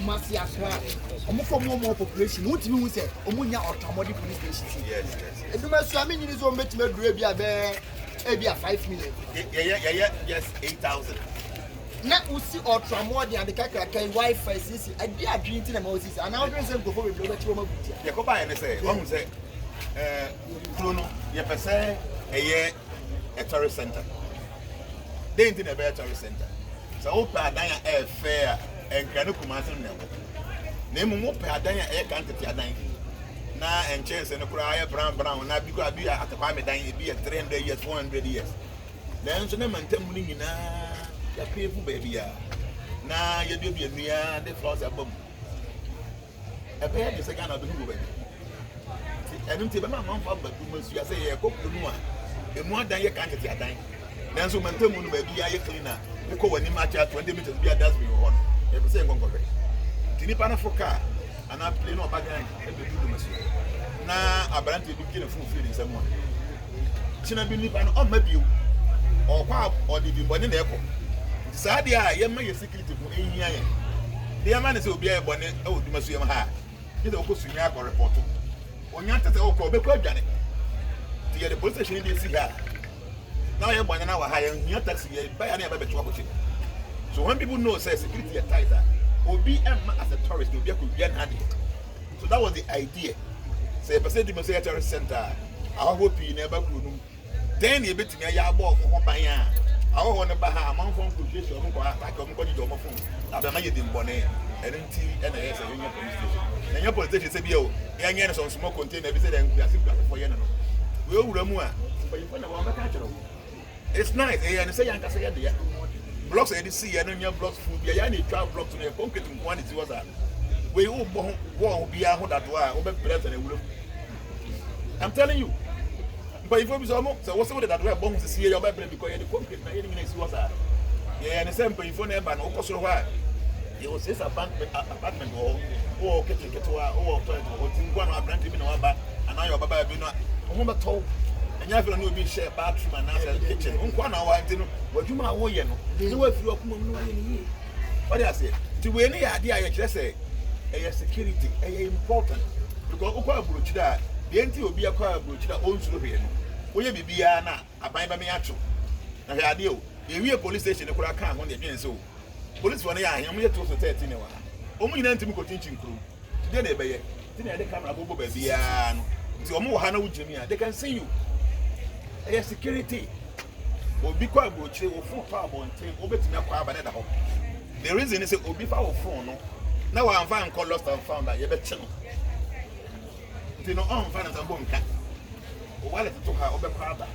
Dumafest from more population. What you say? Omunya Otamodi police station. Yes. Dumasua mean is on met me maybe 5 million. Yes, 8,000. Now we see Ultramodi and the Kyekyeku Wi-Fi CC. I be a dream to Moses, and now there's a go for a blow at Roma. You go by and say, one say, Bruno, you per se a tourist center. They ain't in a better tourist center. So, Opa Danya Air Fair and Kanukumasan Network. Name Mopa Danya Air Quantity a dime. Now and chance and a cry brown, now because I be at the Palme Dine, be a 300 years, 400 years. Then so them and 10 million. Ya people baby na you do be near the floors above. A pair is a gun of the baby. I don't tell my mom but you say a cook to no one. More than you can't get your time. Then so man baby I cleaner. You call when you match at 20 meters be a dustbin on. Every single correct. Tinipana for car and I play no bag and do Dumasua. Now I brand you get a full feeling someone. China be live on maybe or pop or did you born in the airport. Sadia, you may security for in here. The man is be a bonnet, oh, Dumasua ha. He's a Kusunya or report. On your tata or because Janet. The police station didn't see her. Now you're 1 hour higher, your taxi by any other trouble. So when people know, say security at tighter, or be as a tourist, you'll be a good handy. So that was the idea. Say, percent Dumasua Tourist Center. I hope you never could. Then you bet me a yard walk for Paya. I want to buy a month from Kushis or Moko, I don't mind in Bonnet, and NTS and your police station. And your police station said, yo, young Yanis on smoke container, and we are simply for Yano. We all remove, but you find a one catcher. It's nice, and say, I can say, blocks and see, and your blocks food, the Yanni 12 blocks to the concrete quantity was that. We all won't be out that way, over Prez and I'm telling you. But if you so what's the that we are born to see your Bible because you're the concrete, was that. Yeah, and the same thing for never, no cost of why. It was his apartment or kitchen, or one of brand in our back, and now your Baba be not home at all. And you have to be share bathroom and another kitchen. One hour, what you might weigh, you know, if you are what I say, to any idea, I just say, security, important because that. The NT will be a car brooch that owns to here. Will you be Biana? I buy by me actual. Now, the idea, if we a police station, the Kurakan on the again so. Police one year, I'm here to 13 hours. Only 90 teaching crew. Today, they come up over Biano. So, more Hana with Jimmy, they can see you. A security will be quite brooch, will full power and take over to me by the home. The reason is it will be power phone. Now I'm fine, call lost and found that you better. No finance and bone cat. While it took her over father.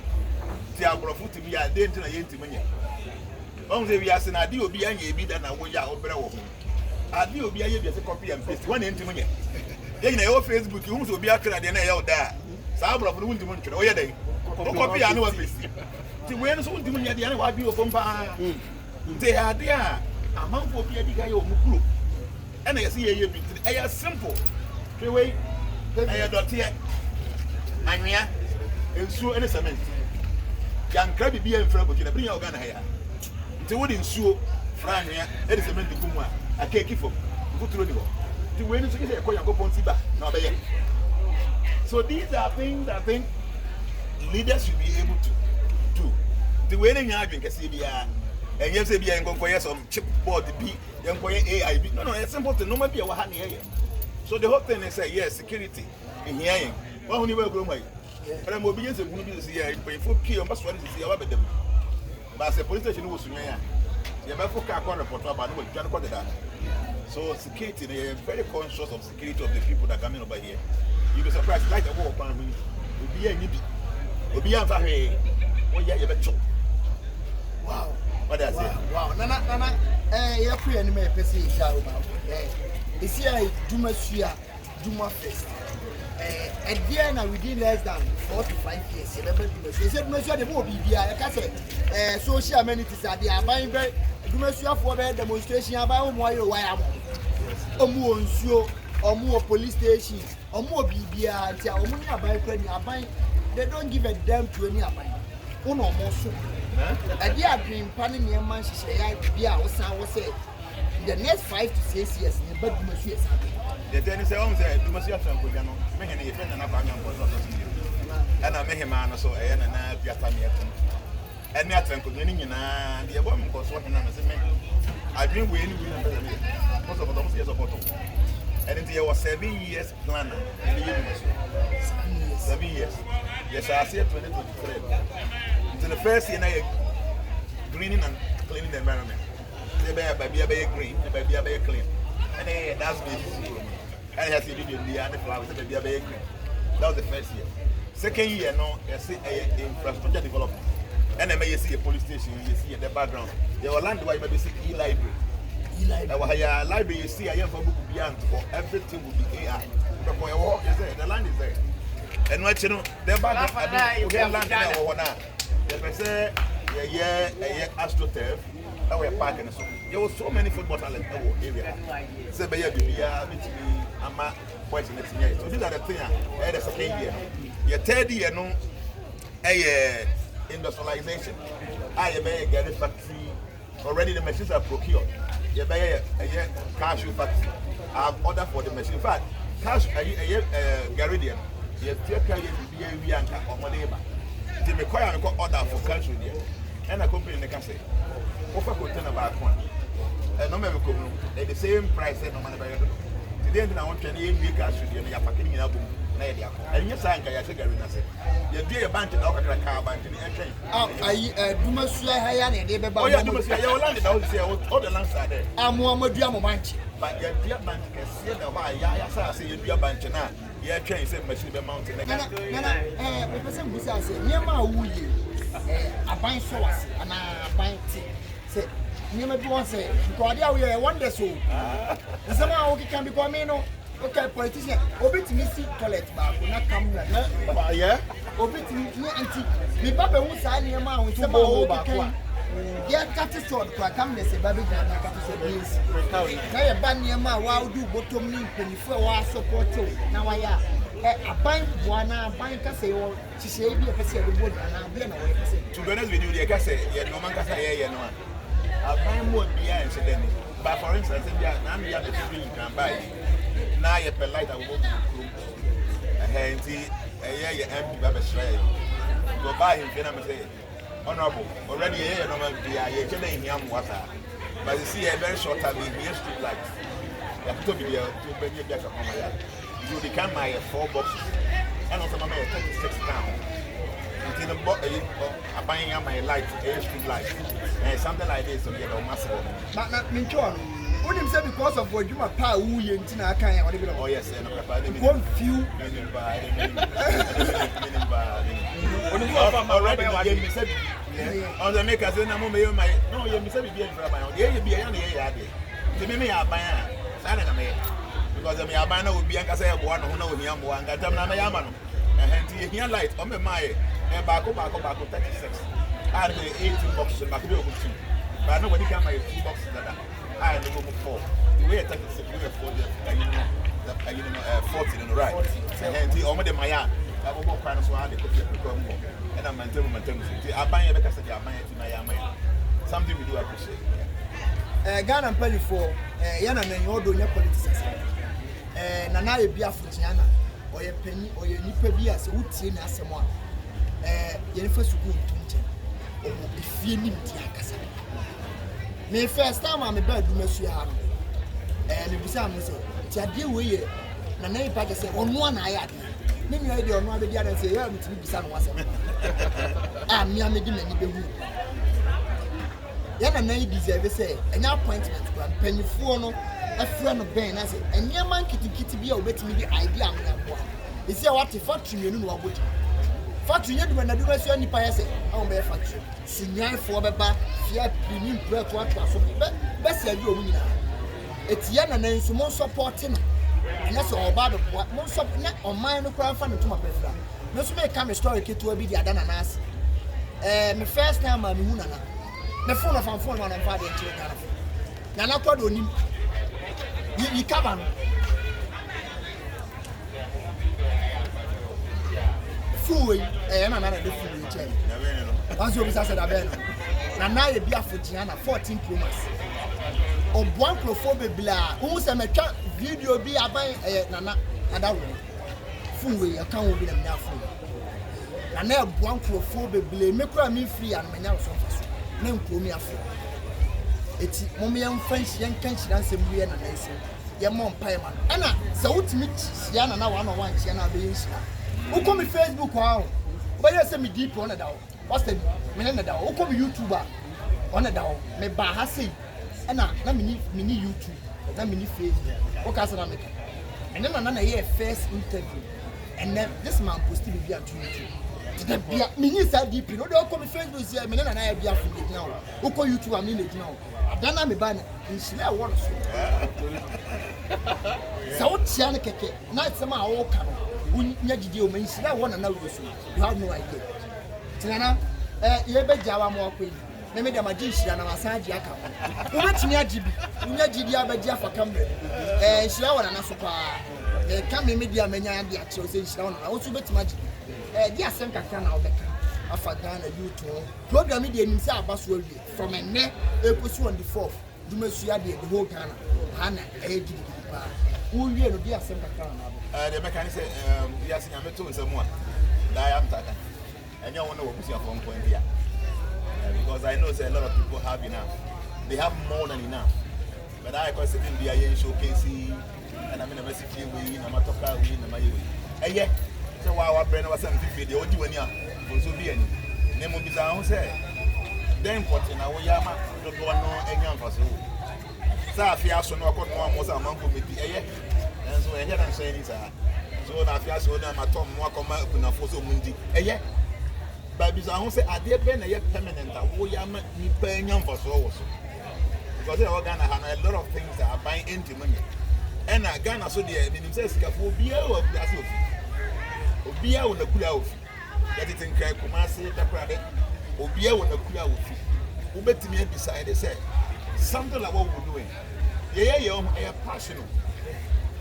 See, I brought food to me, I didn't know yet to me. Only we are saying, I do be a bit and I will ya over. I do be a copy and paste one into me. Then your Facebook, you will be a credit and I out there. So I brought the winter mountain. Oh, yeah, they copy. I know what this is. The way so do me at the end of your compa. They are there. A month for the guy of Mukuru. And I see a bit. I are simple. The way. I don't hear. I'm here. And so, any cement. Young crabby be in front of you. Bring your gun here. The wood in Sue, Fran here, any cement to Kuma. I can't keep up. Put through the wall. The way to get a coin go on Siba. Now, so these are things I think leaders should be able to do. The way they are doing CBR. And yes, they are going to some chip board to be young AIB. No, it's simple to no be a hand here. So the whole thing is yes, security in here. One who will grow my. But I'm obedient to be here. For key, I must want to see our bedroom. But the police station was here. You have a car report about what you can that. So security, they are very conscious of security of the people that come in over here. You'll be surprised, like a war upon me. Will be a needy. Will be a very. Oh, yeah, you better. Wow. What does it? Wow. Nana, you're free and may perceive. This year is Dumafest. And then within less than 4 to 5 years, they said, Monsieur, the more BBI, I can say, social amenities are there. Buying Dumasua for the demonstration about why I am. Or more police station, or more BBI, or money. They don't give a damn to any of them. Oh, no more so. And they are being planning your man, she say, I was say. the next 5 to 6 years ne ba Dumasua is happy. The thing is say Dumasua Franco no me he ne friend na kwa nyam ko so and I met him man so e na na piata me eto. And me atrenko ni nyina de e bo me ko so na me say me adwen we ni we na be me. Most of them say support. And it was 7 years plan in the university. 7 years. Yes, I see 2023. So the first year I greening and cleaning the environment. The baby green, the baby clean. And that's me. And has to do the flowers, the baby green. That was the first year. Second year, no, I see infrastructure development. And then you see a police station, you see the background. There were land where you maybe see e-library. Our library, you see, I have a book beyond for everything will be AI. The land is there. And what you know, the background, you get land there or not. They say, yeah, AstroTurf, our park and so. There were so many football talents in our area. Say, baby, Amaro, boys in the year. So these are the things I had a second year. Your third year, no, industrialization. I get a factory. Already the machines are procured. You buy a cashew factory. I have ordered for the machine. In fact, cash Garridian, you take care of the Bianca or Maleba. They require an order for cashew there. And a company in the castle. Offer container about one. No matter at the same price, no matter by today, I want 28 week cashew and you are packing in a boom. And yes, I can say, you do a bunch of car bunch in the train. Dumasua Hayane, they be oh, yeah, Dumasua, you landed out here, all the lands are there. I'm Muhammadu bunch. But your dear bunch can see the why, I say, you do a bunch now. Your train said, Machine Mountain. The person who says, near my wooly, a bind sauce, and a bind tea. Say, near my one say, because we are one day so. Somehow we can become no. Okay, politician, obit me see toilet bar, will not come here. Yeah? Obit me, auntie. Me papa won't sign your mouth with some old back. Yeah, cut it short, for I come to say, Baby, I cut it short. Now, a ban near my wow do bottom me before I support you. Now I am. A bank, one, a bank, I say, or she say, be a person of the wood, and I'll be an away. To be honest with you, the Cassay, no man can say, no. I'll find more behind, said then. But for instance, now you have the free you can buy. Now you pay light, I will go to the room. And see, a year empty baby stray. Go buy him, and say, Honorable, already a year, no man, you're getting young water. But you see, a very short time, we have street lights. You have to be there to bring you back on my yard. You become my 4 boxes. And also, my 36 pounds. Until the box, I'm buying my light, a street light. And something like this, so you get a massive. But not me, John. What do you say because of what you are power in Tina? Oh, yes, and one few. Already, you said, on the makers, and I'm going my no, you said, you be a young lady. To me, I buy because I mean, I buy no would be a Casa one who know young one, got them on Yamano. And here light on my and back 36. I had 18 boxes back to but nobody can buy 2 boxes that I had to go 4. The way I take the 6, we have 40 in the right. And the Omade Maya, I will walk around so I could become more. And I'm maintaining. I buy a because I buy it in my something we do appreciate. Ghana and Pelly for Yana and your doing your politics. Ayebiafo Jnana, or your penny or your Nipabia, so would see as someone. Yennefer Sugu Tunton, if you need Tiakasa. My first time I'm a bird, Dumasua, and it was a message. Tiadi way, Nana Paga said, on one I had. Many idea on one of the other say, yeah, which will be some was. I'm near making any baby. Yana Nay deserve to say, an appointment, penny for a friend of Ben, I said, and your man kitty be awaiting me the idea of that one. Is there what if factory you know what? Factory when I do a any piece, I'll be a factory. Signal for the back, Fiat premium bread to what was best I do. It's young and then some more supporting. And that's all about what most of net on mine crowdfunding to my preference. No so may come a story to be the Adanas. My first time I'm Munana. The phone of phone one and father and children. Nana called on him. You come fool, I'm another different chain. Once you said, Ayebiafo Jnana 14 Pro Max. ɔboa nkurɔfoɔ bebree a wohu sɛ matwa video bi aban nana adawo phone wei ɛka wo bi na menya phone nana ɛboa nkurɔfoɔ bebree mekura memfiri a no manya so mfa so na nkurom yɛafo eti mom yɛmfa yɛnka nhyira nsɛm wie nana nso yɛmmɔ mpae ma no ɛna sɛ wotumi hyia nana wana wanhyia na abɛyɛ nhyira wokɔ me Facebook a wobɛyɛ sɛ me deep ɔna da hɔ wasta mene ne da hɔ wokɔ me YouTube a ɔna da hɔ meba ha sei ɛna na mini YouTube na mini Facebook woka sɛ na meka ɛne nana na yɛ first interview and then this man posted bi on YouTube today bia mini sa deep no de wokɔ me Facebook sɛ mene nana Ayebiafo Jnana wokɔ YouTube a mene Jnana adana me ba na nhyira ɛwɔ no so sɛ wotia ne kɛkɛ na sɛm a wɔka no wonya gidi o man nhyira ɛwɔ nana wo so you have no idea tinana yɛbɛgya wa ma ɔkɔ yi na me de ma nhyira na wasan agye aka ho wobɛtumi agye bi wonya gidi abɛgye afa kamera nhyira wɔ nana so paa ka me media manya ade akyerɛ sɛ nhyira wɔ nana wo so wobɛtumi agye di asɛm kakra na wobɛka afa Ghana YouTube program de anim sɛ aba so awie from ene eposi on the 4th Dumasua de the whole Ghana hana gidi pa wo wie no di asɛm kakra na aba the mechanic say we are seeing am to nsɛm a da am taka ɛnyɛ wɔn na wɔ busia from point here because I know say a lot of people have enough they have more than enough but I consider be a showcase and I mean a message we na matoka we na maye we ɛyɛ sɛ wa brand was am fifi de odi wani a so bi ani ne mo bi sa ho sɛ den important na wo ya ma do do no anya mfaso sa afia so no akɔ no amo sa manko meti ɛyɛ enso ɛyɛ dan so ani sa so na afia so na matom mo akɔma kunafo so mundi ɛyɛ ba bi sa ho sɛ ade be na yɛ permanent a wo ya ma ni pa anya mfaso wo so because they are Ghana have a lot of things that are buying into money and Ghana so the minimum says sikafo obiya wo place ofi obiya wo na kula ofi that it in Kyekyeku say takrade obiya wo na kula ofi wo betimi decide say something like what we doing yeah passionate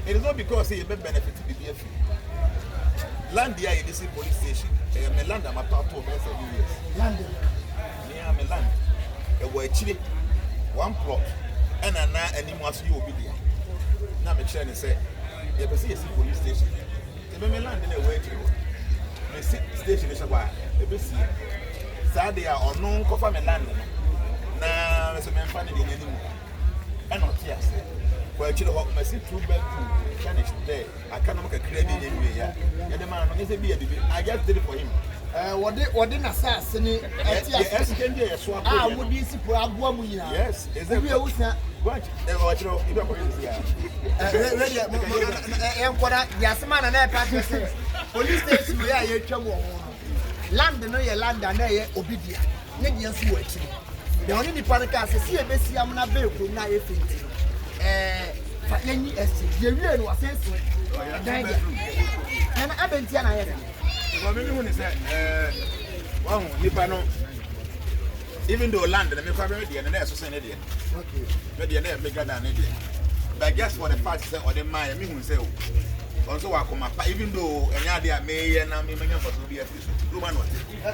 it is not because say you be benefit to be free land here in this police station me land am part of years land me am land e wo achire one plot and na animu aso you obi dia na me kire ne say you be see police station e be me land na e wo achire me station is wa e be see sa dey ono kofa me land na me se me mfa ne de animu e no tia say for achire ho me see 2 bedroom furnished there aka no kakra bi nyewe ya ye de man no say bi bibi I just did it for him wode na sase ni eti yes can dey so ah wo di sipo agua mu nyina yes is it we usa what ochiro ibe ko yin sia ready enkwara ya semana na pa kese police station we ya twam wo ho land no ye land na ye obidia ne dia so wachi de oni ni pa ka se si e besi am na be ko na ye fiti fa yenyi esi ye wie no asenso dan dia na abentia na ye because me who say wow nipa no even though land na me kwa be dey na so say na dey okay be dey na bigger than na dey but guess what the fact say or the man me who say also wa koma pa even though enya dey me ye na me manya for so be afi so do man what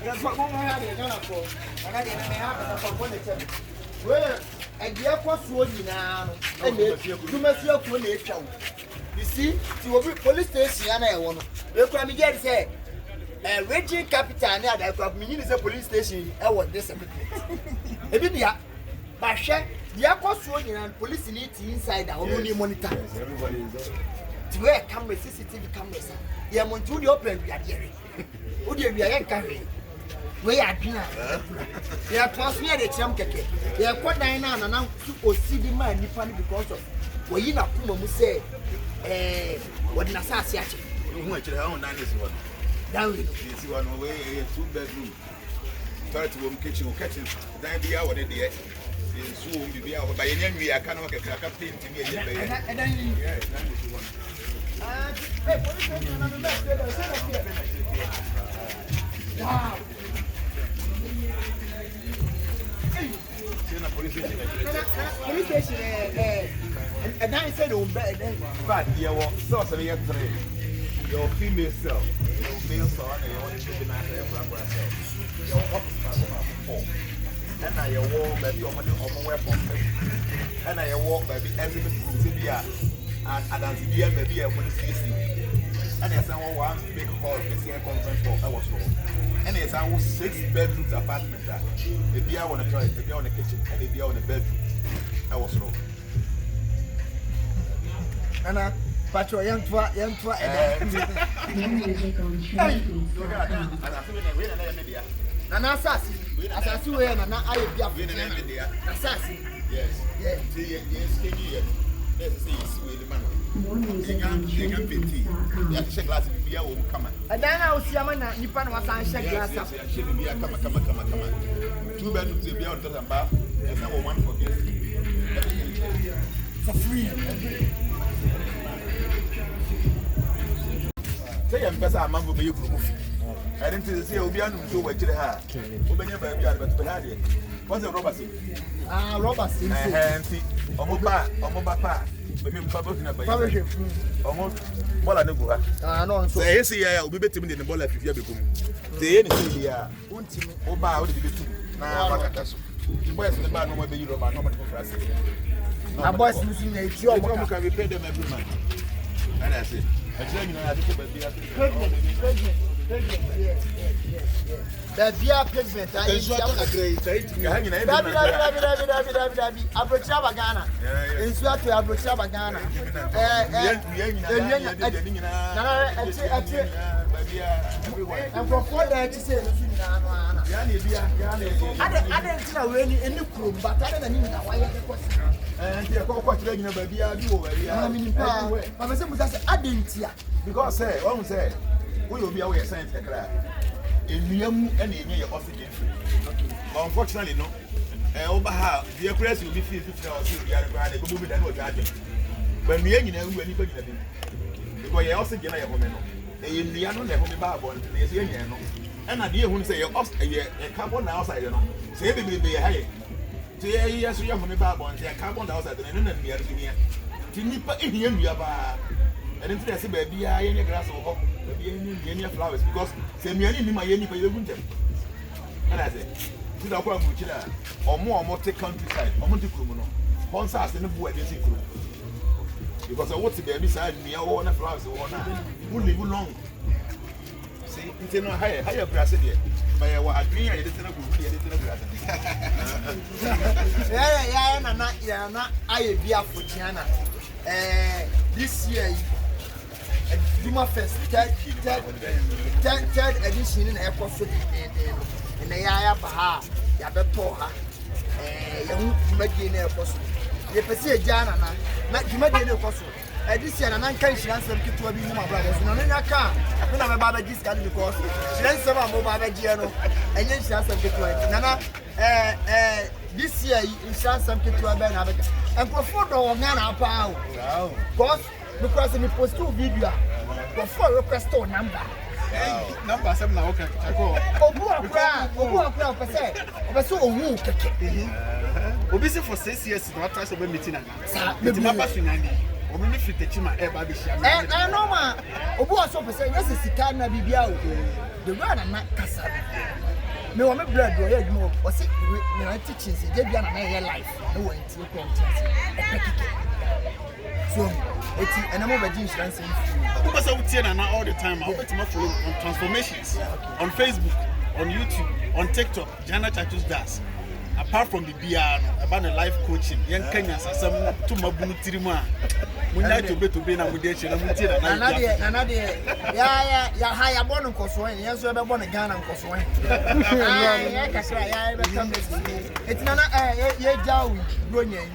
that's what mo ha dey na ko ana dey na me ha for ko ne tem we edia kwa so nyina no e Dumasua ko na etwa wo you see ti wo police station na e wo no we kwa me get say region capital na da kwa me say police station e wo this ebi dia ba hwe dia kwaso nyina police ni ti inside a ono ni monitor everybody is there ti we camera CCTV cameras ya montu di open wi ade o di wi ya nka hwe we ya adwena ya transfer de cham keke ya kodan na na osidi ma nipa ni because of we yi na kuma mu say what na sa ase ache who actually how na this one down we see one way a 2 bedroom toilet room kitchen dan bia wo de de so won bibia wo ba ye nya nwi aka na ka paint ni ye be ye dan ni yes dan this one hey police station na no be say that wow see na police station and then said on bed but you were so say you 3 your female cell your male cell and your one to be na cell your office 4 and I walk baby on my weapon, and I walk baby exhibit Tibia and as the baby I want to see. And there's one big hall, the same conference hall, I was for. And there's 6 bedrooms apartment. Maybe I want to try, maybe on the kitchen, and maybe on the bedroom. I was for. Anna, Pacho, young twa, Nana Assassin, Assassin, Nana Ayebiafo Jnana. Assassin. Yes. Yes. Yes, let's see, you the man. You can't pity. You have to shake glass if you are coming. And then I will see a man, Nipan was on shake glass. Come. 2 bedrooms, you'll be able to talk about. There's number 1 for this. For free. Say, I'm better a man will be you. I didn't say, you'll be on to what you have. Open your baby, but behind it. What's the Robertson? Robertson. See, Omoba. Almost more than a no, so I see, I will be betting in the ball if you become. The end is here. Oba, what did you do? Now, the boys in the bar, no more you about no more for us. My boys losing a job. You can repay them every month. And I say, I tell you, I think the beer pigment, I is what a great Abrachabagana. It's what to Abrachabagana. And for 4 days, say, I didn't know any room, but I didn't know why I was. And you're quite regular, baby. I didn't hear. Because, say, one say, we will be away science. In Miam and in your oxygen. But unfortunately, no. Over the press will be 50 hours. You are the movie that was judging. When we ain't anybody because you also get a woman. In the unknown, the home bar one, there's a no. And I dear who say a carbon outside, you know. Say, baby, be a high. Say, yes, you have a bar one, say a carbon outside, and then we are here. Tinipa in here, we are. And then I say, baby, I ain't a grass or any flowers because say me any my any for you them. And I say, see the one which or more take countryside, or Monte Crumono. Once I said, no boy, I didn't see because I want to be beside me, I want a flowers or not. Who live long. See, it's no higher grass here. But I agree, I didn't know grass. Yeah, not Ayebiafo Jnana. This year, Dumafest, third edition in Airport City in the Yabaha, Yabetoha, Young Airport. You can see Jana, not Jimmy Airport. This year, and I can't answer to be my brothers. No, I can't. I don't have a Baba discount because she has some Baba Giano, and then she has some people. Nana, this year, you shall some people to a banner. And for 4 Nana pound. Because in the post 2 video, before request to number. Number 7 okay. Obisi for 6 years not try to be meeting na. The number finally. Omi fit the chima e ba be share. No ma. Obu aso person yes sika na bibia o. The word na kasa. Me wo me blood do here mo. O say me teaching say dey bia na here life. No want to come so and I'm over insurance. Because I would say that all the time. I bet you follow on transformations on Facebook, on YouTube, on TikTok. Jana Chachus does. Apart from the BR about the life coaching, young Kenyans are some to Mabunu Tirima. We like to be now with the children. Yeah, higher born of Cosway. Yes, we have born a gun and Cosway. It's not a Jowie, Brunye.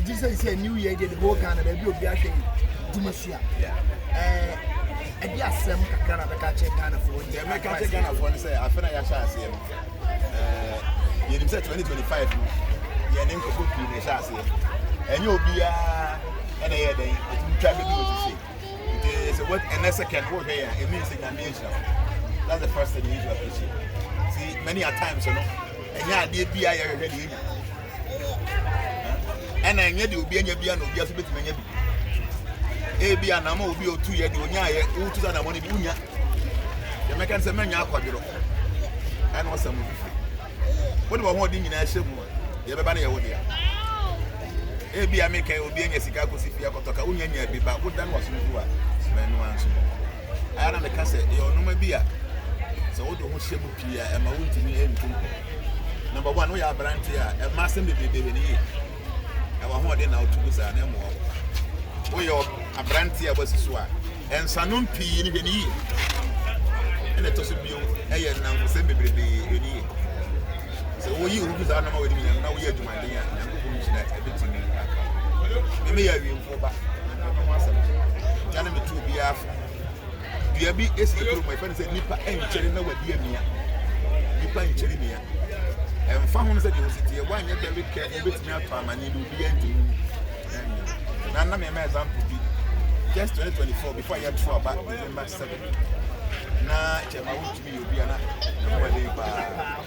Jesus is a new year, the whole kind of a good reaction. Dumasua. And yes, some kind of a catch Ghana for the American Ghana for say, I feel like I shall see him. You said 2025, your name could put in the chassis. And you'll be an air day, it will try to do what you say. It is a word, and that's a can work here, it means a nation. That's the first thing you need to appreciate. See, many a times, you know, and yeah, did be I already. And I need to be in your piano, just a bit many. A be an ammo will be 2 years, you know, 2,000 money. The Americans are many, and what's some What about what in a ship? You have a banner with you. Ebi ameka obi enya sika kosifia kotoka unya nya bi ba wodan waso nduwa menu anso ana meka se e onoma bi a so wodo ho hye bu pia e ma wontimi entu number 1 wo ya branti a e ma se bebebe ni e wa ho de na otugu sa na mo wo yo abranti a basiso a ensanom pii ni hwani ene to so bio e ye na mo se bebebe ni so wo yi obi za na ma we ni na wo ye adwumade a nyankopon ni na ebetimi me ya wi mfo ba no asem jana me tu Ayebiafo bia bi esi ekuru my friend say nipa enkyere na wadi amia nipa enkyere mia emfa ho no say the city e wan ye very care e betimi ato amani do bi enti na me example bi just 2024 before I had to about December 7 na chema wuti mi obi ana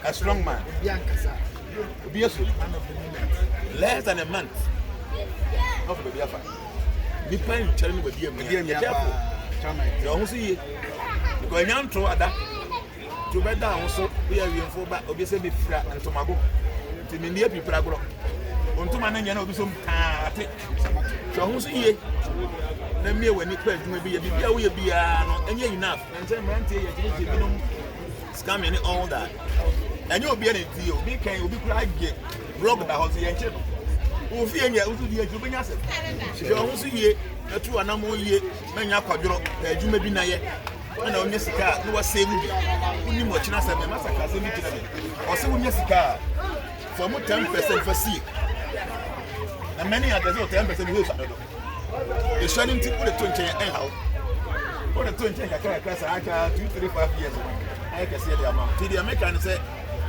a strong man obi aso less than a month of Ayebiafo nipa enkyere na wadi amia you who see because nyantro ada to be down so we are wiemfo ba obi se be fra ntomago ntimi ne apipra gro ontuma na nya na obi so ate so who see na me wani kwa adwuma bi ya bibia wo ya bia no enye enough na nse mrante ya tiri bi no scam and all that enye obi na ti obi kan obi kura age blog da house ye nche o fi enya o di age obi nya se so who see na tu anamo ye manya kwadworo adwuma bi na ye na onye sika no wa save bi uni mo china se me masaka se bi kina be o se onye sika for mo 10% for see na many others 10% we fa do the shining tip with the 20 how what the 20 ka class aka 235 years I can say the amount the American say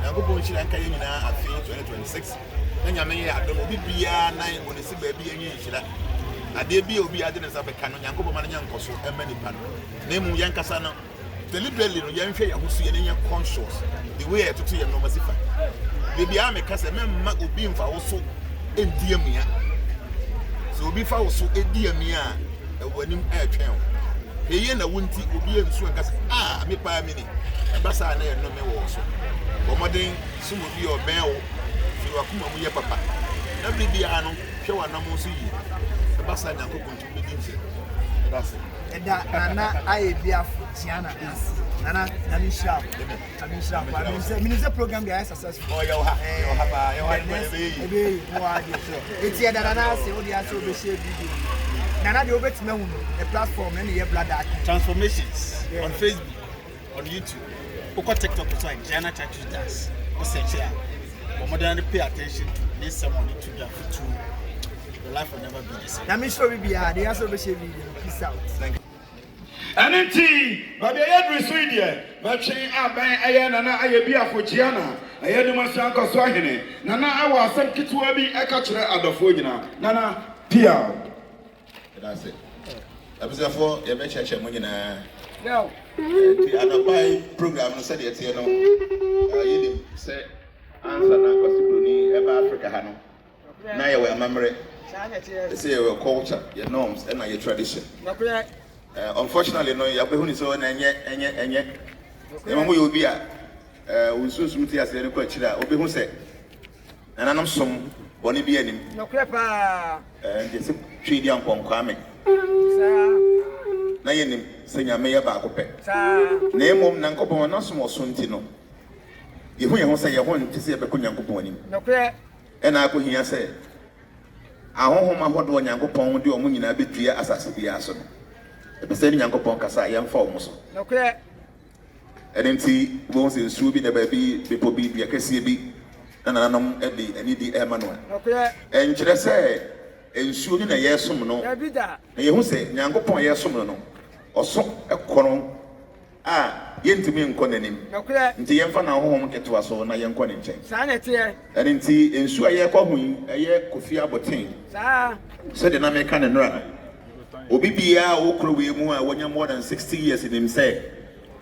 na go bon chira nka ye nyina afi 2026 na nyame ye adom obi bia nan woni se ba bi enye chira ade bi obi ade ne sabe kan nyanko ma na nyankoso emani pan na mu yankasa no deliberately no yanhwe ya husu ye ne conscious the way to ye no masifa de bia me kasa memma obi mfa wo so endiamia so obi fa wo so ediamia e wanim etwen eye na wonti obi ensu nkasa me pa mi ni basa na ye no me wo so bomoden sumo bi oben wo fi wakuma mu ye papa na bibia no hwe wa na mo so yi basa nyanko kontu be dinse that's eda nana Ayebiafo Jnana nana namisha minister program dey successful oh you have ebe wa dey so eti eda nana se odi aso be share video nana dey obetime hu a platform na ye bladder transformations on Facebook on YouTube oko TikTok so Jnana Church does o search here but more pay attention to this someone to do for your life will never be the same. Na me show we be here. They also be share video. Peace out. Thank you. Anenti, baby, I had Sweden. Matching up by Nana Ayebiafo Jnana. I had Dumasua Swahili. Nana, I was some Kitwabi, I catch her at the Fujina. Nana, Pia. That's it. Ayebiafo, you better check money na. No. I buy program. No said it. You know. You say answer na kwasibuni eba Africa hano. Na ye we memory. Say your culture, your norms, and your tradition. Unfortunately, no, you have so enye. The moment you be a ususuti as a question, Obi who say, and I'm some bonny be any. No crepa. And it's a treaty on Kwame. Nayanim, Senya Maya Bacope. Name of Nankopo, not small suntino. You won't say you want to see a Bekunyanko. No crepa. And I could hear say. Ahon ma hodo Nyankopon de omu nyina betua asase bia so no e be se Nyankopon kasa yem fa omu so no kre enenti won se nsu bi na ba bi bepo bi bia kase bi na nanom e de ani di e manuel no kre enkyere se ensu ni na yesom no ya bida na ye hu se Nyankopon yesom no oso e kono yentimi nkɔ nanim nti yemfa na hohom ketewa so na yenkɔ ne nkyɛn saa na tie nti ensu aye kɔ hu ɛyɛ kofi aboten saa sɛ de na meka ne nora obi bia wo kro we mu a wonya more than 60 years in him say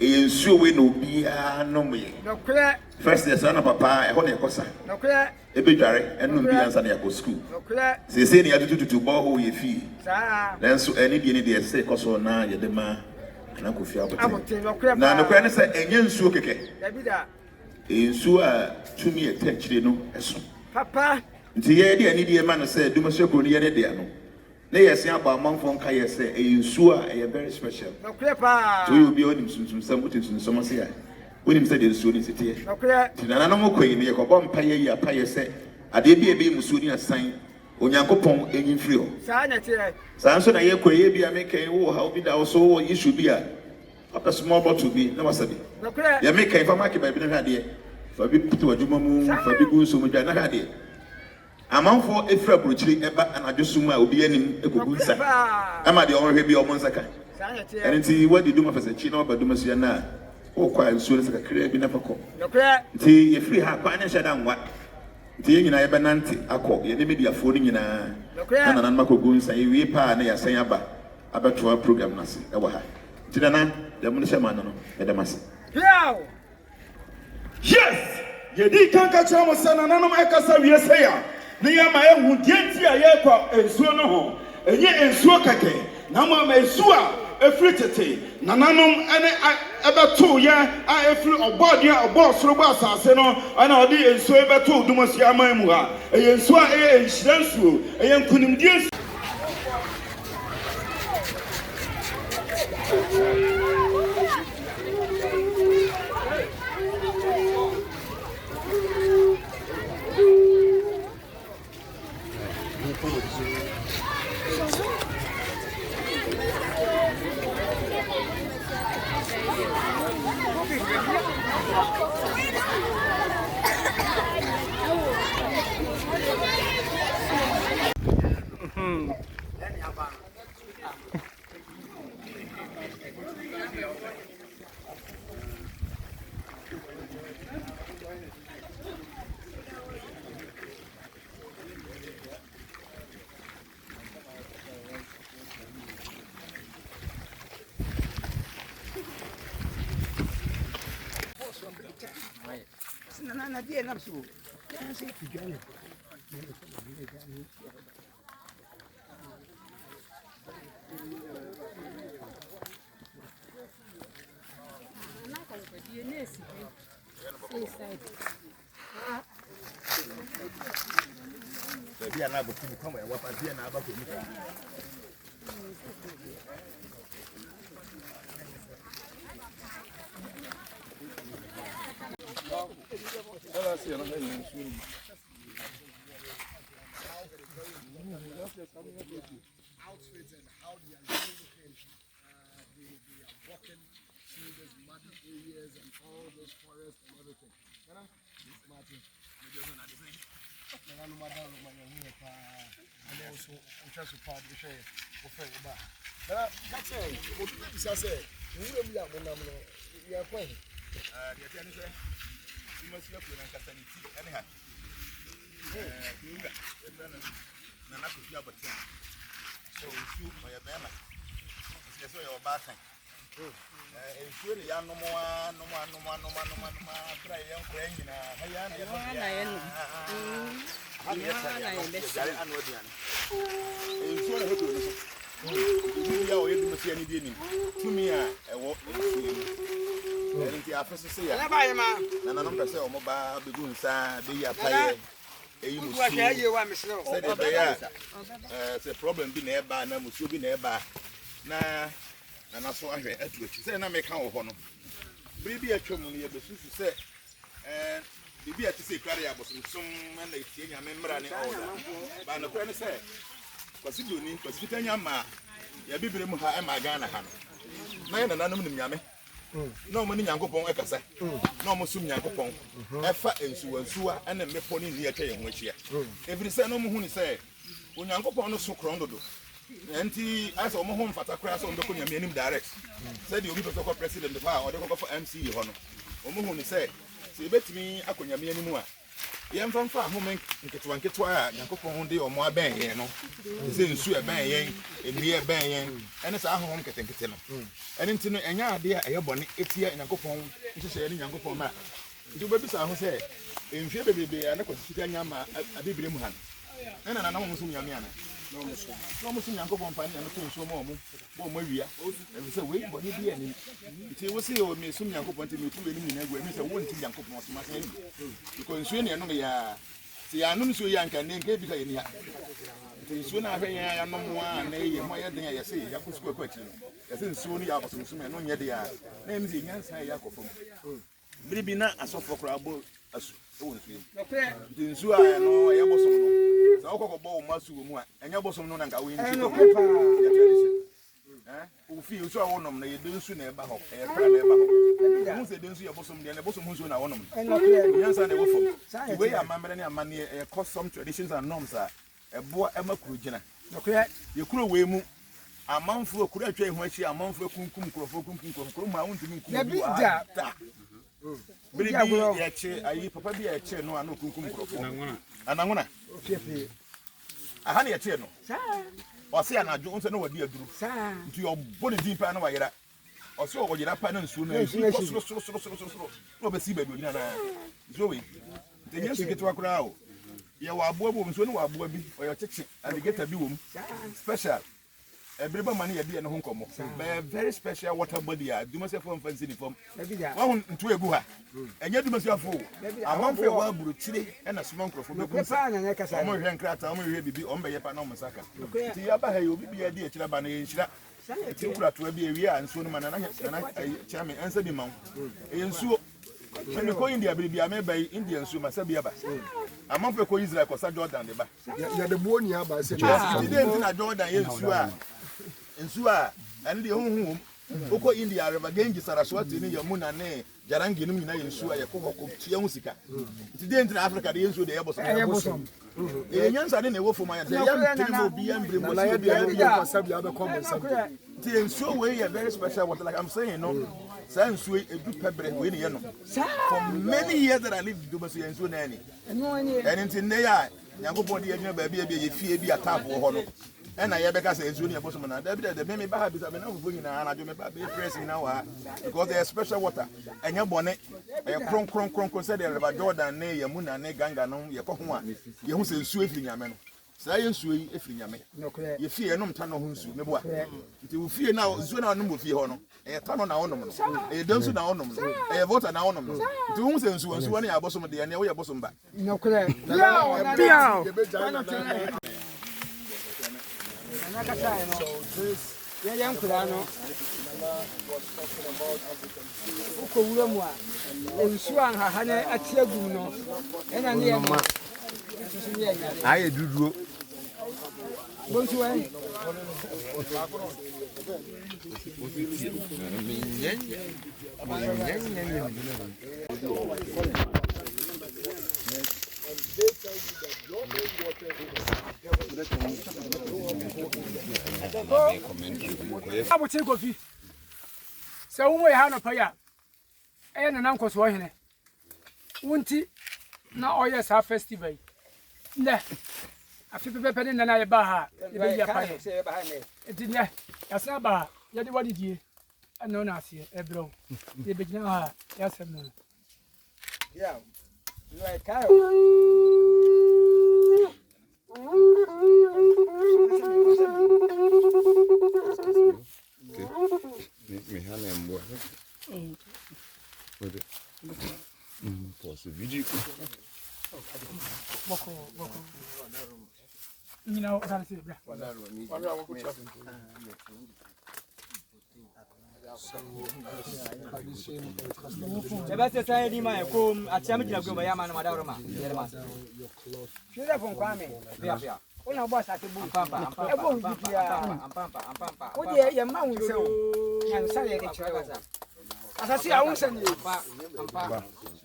ensu we no bia no me no kre first year sana papa ɛhɔ na ɛkɔsa no kre ebedware ɛnum bia nsa na yakɔ school no kre sese ne yatututu bɔ ho ye fi saa nanso ɛne die ne de ɛsɛ kɔso na yɛde ma na kofi aboten no kre na no kre ne sɛ enye nsuo keke ya bida nsuo a tumi etachire no eso Papa. nti ye de ani de ma no say Dumasua ko no ye ne de no na yesi aba amanfo nka ye say nsuo a very special No clear pa. so you be onim sunsun mutin sunsun say onim say de nsuo ni sete No clear. ti na no mo koyi ne ye ko bom paye yi apaye say ade bi e be musuo ni asan onyankopon enyin firi ho Sa na tire. saa nso na ye koyi bi ameka wo ha obi da wo so wo issue bi a apa small bottle bi na wasabi No clear. ya meka ifama ke ba bi na hade fa bi putu adwuma mu fa bi gu so mu dwa na hade amanfo efra brochiri eba anadwosum a obi anim ekogu nsa ama de onhwe bi omo nsaka Sa na tire. enti wadi Dumafest chi na oba Dumasua na o kwa nsuo ne saka kire bi na fakọ No clear. nti ye free ha kwa ne hyeda nwa nti ye nyina ye benante akọ ye ne media fo ni nyina na nanan makogu nsa ye wie pa na ya san aba abetoa program na se e wa ha nti na de mo ne hyema no e de mase Yow. Yes! Yedi kanka chamo sana nanom ekasa wiese ya. Na ya ma ehu dienti a ye kwa ensuo no ho. Enye ensuo kake. Na ma ensuo a efiri tete. Na nanom ene ebeto ye a efiri obodi a obosoro bo asase no ana odi ensuo ebeto Dumasua aman mu ha. Eye ensuo a enhyira nsuo. Eye nkunimdie Na dia na su. Bia na bo timi kama wa pa bia na aba ko mi ka outfits and how they are living in they are walking through these muddy areas and all those forests and everything. Martin, and also just a part of the share of Fred. That's it. What do you say? We are one of the point. You must look at Casanity anyhow. Nana could be about 10. So you by a banner. It's your bad thing. It's really no more. Try young friend in to me, I walk in the say, and I'm going to say, oh, mobile, the goons are the fire. It's a problem be nearby, and I must be nearby. Nah, and I saw I read at which then I make how of honor. Baby, a chum, you say, and the beer to say, carry up some man like King, a member and all that. But the friend said, was it doing? Was it any ma? Ya be bring her and my Ghana. Nine and anonymous yame. No money yanko pon ekasa. No mo sum yanko pon. Efa ensuwa and me poni near chain which here. Every say no mo say, when yanko pon no so crondo do. Enti as o mo home fata crash on the kunya me nim direct. Said you be for president the power or the for MC hono. O mo hu ni say, say betimi akonya me animu a. Yem fan fa home nketwa a yankopon hu de o mo aben yen no. Say nsu e ben yen, emi e ben yen. Ene sa home nketenkete no. Ene nti no enya ade a eyebone etia yankopon nhyehyɛ ne yankopon ma. Nti obabi sa ho say, enfie bebebe ana kwasita nya ma abibire mu han. Ene na na mo sum nyame ana. No musu nyanko bompa ni ameto nso mo mo bo mo awia e say we bo ni bia ni ti wo say o me sum nyanko ponte me tu we ni nyina gu e me say wo nti nyanko pon so ma say because nso ne no me ya ti ya no nso ya nka ne nka bi ka ye ni ha ti nso na ahwe ya no mo a na ye mo ye den ya say ya ko sku ko akiri ya say nso ni ya bo so me no nye de ya na em say nyansa ya ko fom biribi na asofo kra bo asu o nso ti nso a no ya bo so no sa okokọbọ masu mu a enya bosom no na nka we nti o fi nso a wonom na ye de nsu na eba ho e pra na eba ho mu se de nsu ye bosom de na bosom nsu na wonom nyansa na wofom we ya mamere ne amane e custom traditions and norms a ebo emakuru gina ye kuro we mu amanfo kuro atwa ho achi amanfo kunkum krofo kuro mu a wontumi kunkum biribi ya che ayi papa bi ya che no ana kunkum krofo anangona aha na ya che no o se ana jo nse no wadi aduru nti oboni din pa na wa yera o se o yera pa na nsu no suro no be si ba do gina na so we de nya su keto akura o ye wa abo abo nsu no wa abo bi o yo cheche alligator bi wo mu special everybody money ye no honkomo very special water body a Dumasua from fancy ni form wa hun ntu egu ha enye Dumasua fo amanfo wa aburu chire e na soma nkrofo be kunsa omo hwe nkrata omo hwe bibi ombe ye pa na omo saka ti ya ba ha ye obi bi ya di echira ba na ye nshira ti kura to bi ewi a nsuo no ma na chame ansa bi ma e nsuo me ko India biribi a me bai India nsuo ma sabi aba amanfo ko Israel ko sa Jordan de ba ya de boni aba se ti de na Jordan ye nsuo a nsu a ande honhom oko India river gengi Saraswati ni Yamuna ne Jarangi no nyina yensu a yekoko tia hu sika nti de ntina Africa de yensu de yebosom nyansa ne wo foma ya de yam tiri bi yam bre mo si bi ya sabi abe common sabi ti yensu we ya very special what like I'm saying no say nsu edu pebre we ne ye no for many years that I lived Dumasua yensu na ani eni nti ne ya Nyankopon de yanyina ba bia ye fie bi atabo ho no ena ye beka say ezu ni ebosom na da bi de me ba ha bi sa me na fufu nyina na jo me ba be Prez na wa because there is special water enya bone e kron say the river Jordan ne Yamuna ne Ganga no ye ko ho a ye hu say nsu efiri nyame no sa ye nsu yi efiri nyame ye fie enom ta no ho nsu me bo a nti wo fie na nsu na no mo fie ho no e ta no na wonom no e dansu na wonom no e water na wonom no nti wo hu say nsu ne ya bosom de ne wo ye bosom ba nokre So this young Kurano was talking about African Uko Usuan Hane Atiaguno and an I do Bonsuan. they tell you that your main water Abu Chigofi. So we have no paya. And an uncle Swahine. Wunti na oya sa festival. Ne. A few people in the Baha. It did not. As Naba, Yadi what did you? I know not here, Ebro. The beginner, yes, no. yeah. Like Kyle. You know, that's it. The best society, my home at Champion Group, Yama, Madaroma. Should have from Kwame. Yeah. Una boss at the book, Pampa. Oh, dear, your mouth will show. And Sunday, as I see, I won't send you.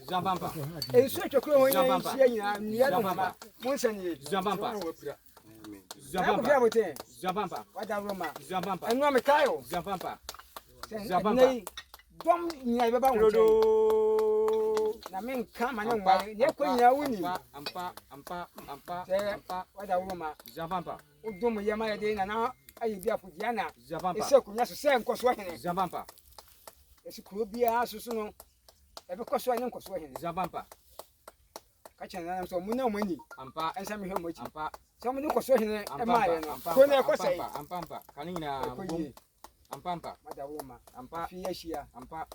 Zampampa. A switch of crow, Zampampa. Won't send you. Zampampa. Zampampa. What a Roma. Zampampa. And Roma Kyle. Zampampa. Zabamba. Dom never bound. I mean, come and you're going to win. Ampa. What a woman. Zabamba. Udum Yamaya Dana now. Ayebiafo Jnana. Zabamba. It's so good. Same Coswahine. Zabamba. It's a could be a soon. Every Coswahine Coswahine. Zabamba. Catching them so no money. Ampa and some him which Ampa. Some do so here e ma ko na ko sai Ampampa. Kanina bom. Ampampa. Madawoma. Ampa. Fi yashia. Ampa.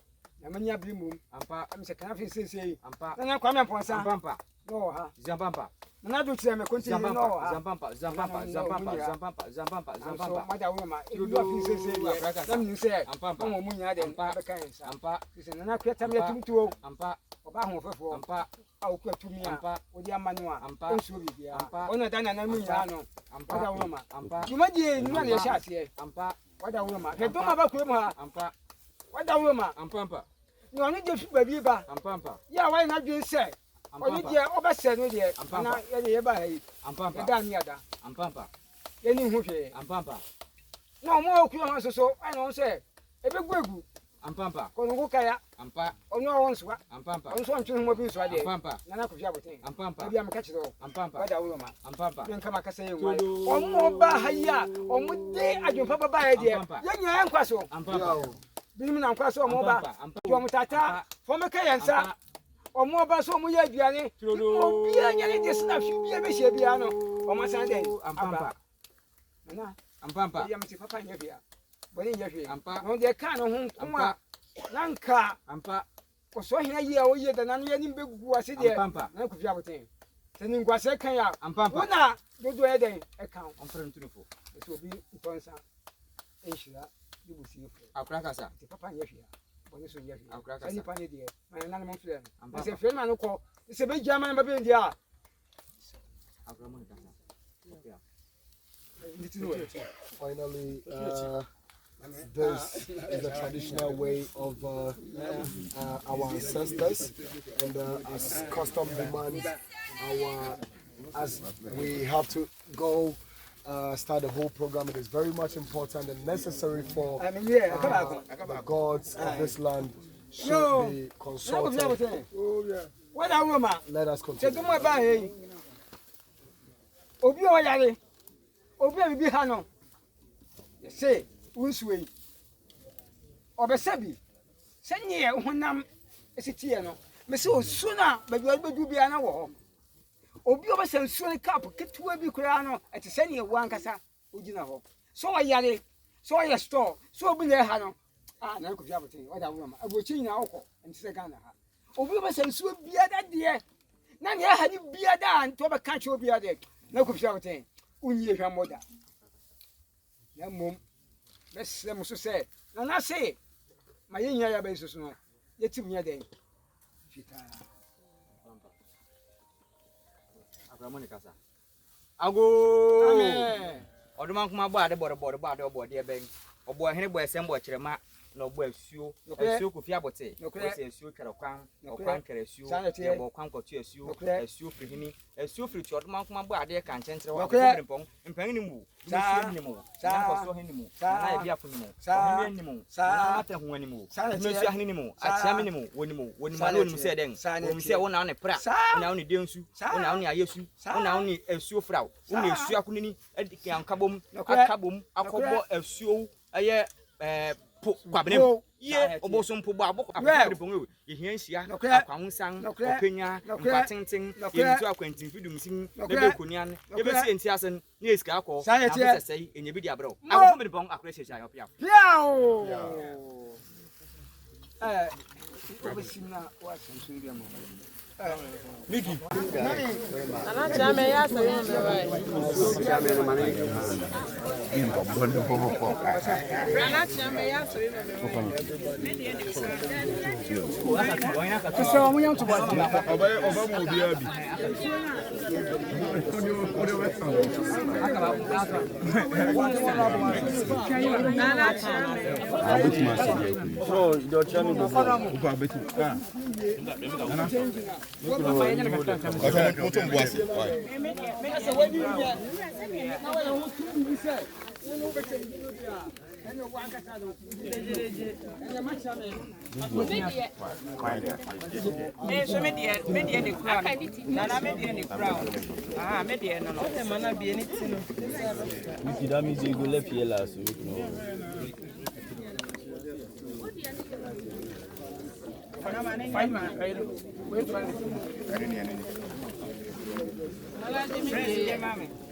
Na manya brimum. Ampa. Am se kana fi sese. Ampa. Na kwa me ponsa. Ampampa. No ha. Zampampa. Na do tire me continue no ha. Zampampa. Madawoma. E do fi sese. Na mi se. Ampampa. Mo munya de Ampa. be kan sa. Ampa. Se na kwa tam ya tumtuo. Ampa. Oba ho fefo. Ampa. Au kwa tumia. Ampa. Odi amanu a. Ampa. Onso bibia. Ampa. Ona dana na munya no. Ampa. Madawoma. Ampa. Jumaje ni na ya sha ase. Ampa. Madawoma. Ke do ma ba ku mu ha. Ampa. Madawoma. Ampampa. No ni je fi babi ba. Ampampa. Ya wa na dwe se. Oni je obese no de. Ampampa. Na ye ba ha yi. Ampampa. Ya da ni ada. Ampampa. Ye ni hu hwe. Ampampa. Na mo ku ho so ai no se. Ebe guegu. Ampampa. Ko no kaya. Ampa. Onu awon so. Ampampa. Onu so ntwe mo bi so ade. Ampampa. Na na ku fi aboten. Ampampa. Ebi am ka chiro. Ampampa. Wada wo ma. Ampampa. Ben kama kasa ye nwa. Omo ba ha ya. Omo de adwon pa ba ya de. Ye nya nkwa so. Ampampa. Binim na nkwa so omo ba. Yo mutata. Fo me ka yensa. Omo ba so omo ye aduane. Obi anya ne de sna fi bi e be hye bia no. Omo san den. Ampampa. Na. Ampampa. Ya mti papa nya bia. Boni nya hwe. Ampa. No de ka no ho kuma. Nanka. Ampa. Ko so hina yi a wo ye da nanu ye ni begugu ase de. Ampampa. Na ku fi aboten. Tani ngwase kan ya. Ampampa. Wona dodo e den e kan. Amfra ntunufo. So bi ntonsa. Enhira. Dibusi efo. Akura kasa. Ti papa nya hwe. Boni so nya hwe. Akura kasa. Ani pa ne de. Ma nanu mo fle. Ampampa. Se fle ma no ko. Se be jama ma be ndia. Akura mo kasa. Finally, this is the traditional way of our ancestors, and as custom demands, as we have to go start the whole program, it is very much important and necessary for the gods of this land should be consulted. Let us continue. Obi o yare. Obi bi ha no. Say, unsuwe. Obesabi. Senye honam esitie no. Me se osu na bedu bia na wo. Obi obesa nsu ne cap ketua bi kura no. Eti senye wo ankasa ogina ho. So yare. So ya store. So obi na ha no. Ah na ko fi abotin. Oda wo ma. Abochi nyina okọ. Enti se Ghana ha. Obi obesa nsu bia da de. Na ne ha ni bia da nto be ka che obi ade. Na ko fi abotin. Unye hwa moda. Ya mom. Mesle muso se. Na se. Ma yenya ya be susu no. Yetim nya den. Fita. Akura kasa. Ago. Amen. Oduma kuma bo ade bo de ben. Obo hene bo esem bo kirema na obo asuo. Asuo ko fi abote. Ose asuo twere kwan. Okwan twere asuo. Ya bo kwan kotu asuo. Asuo frihini. Asuo friti oduma kuma bo ade ka nchentere wa mpong. Mpang ni mu. Asuo ni mu. Na ko so hene mu. Na Ayebiafo ni mu. Ohene ni mu. Na mata ho ni mu. Asuo hene ni mu. Atia me ni mu. Woni mu. Woni ma no ni mu se den. Woni se wona one pra. Wona one densu. Wona one ayesu. Wona one asuo fraw. Wona asuo akunini edike ankabom. Akabom akobo asuo aye kwabnem ye obosom po bo aboko afere ponwe ye hianhia akwahunsan openya mpatenten ye ntu akwantin fidum sin bebe konian ye be si enti asen ne esika akọ na sesei enye bi di abro akofo me bon akore hyehyia yo pia piao obesimna wa sensu bi amo Miki. Ana chame ya sabe me vai. Chame no mane. Ana chame ya sabe me. Kusa mu yam to ba. Oba mo obi abi. Ana chame. So, do chame go. Go abeti. Prez,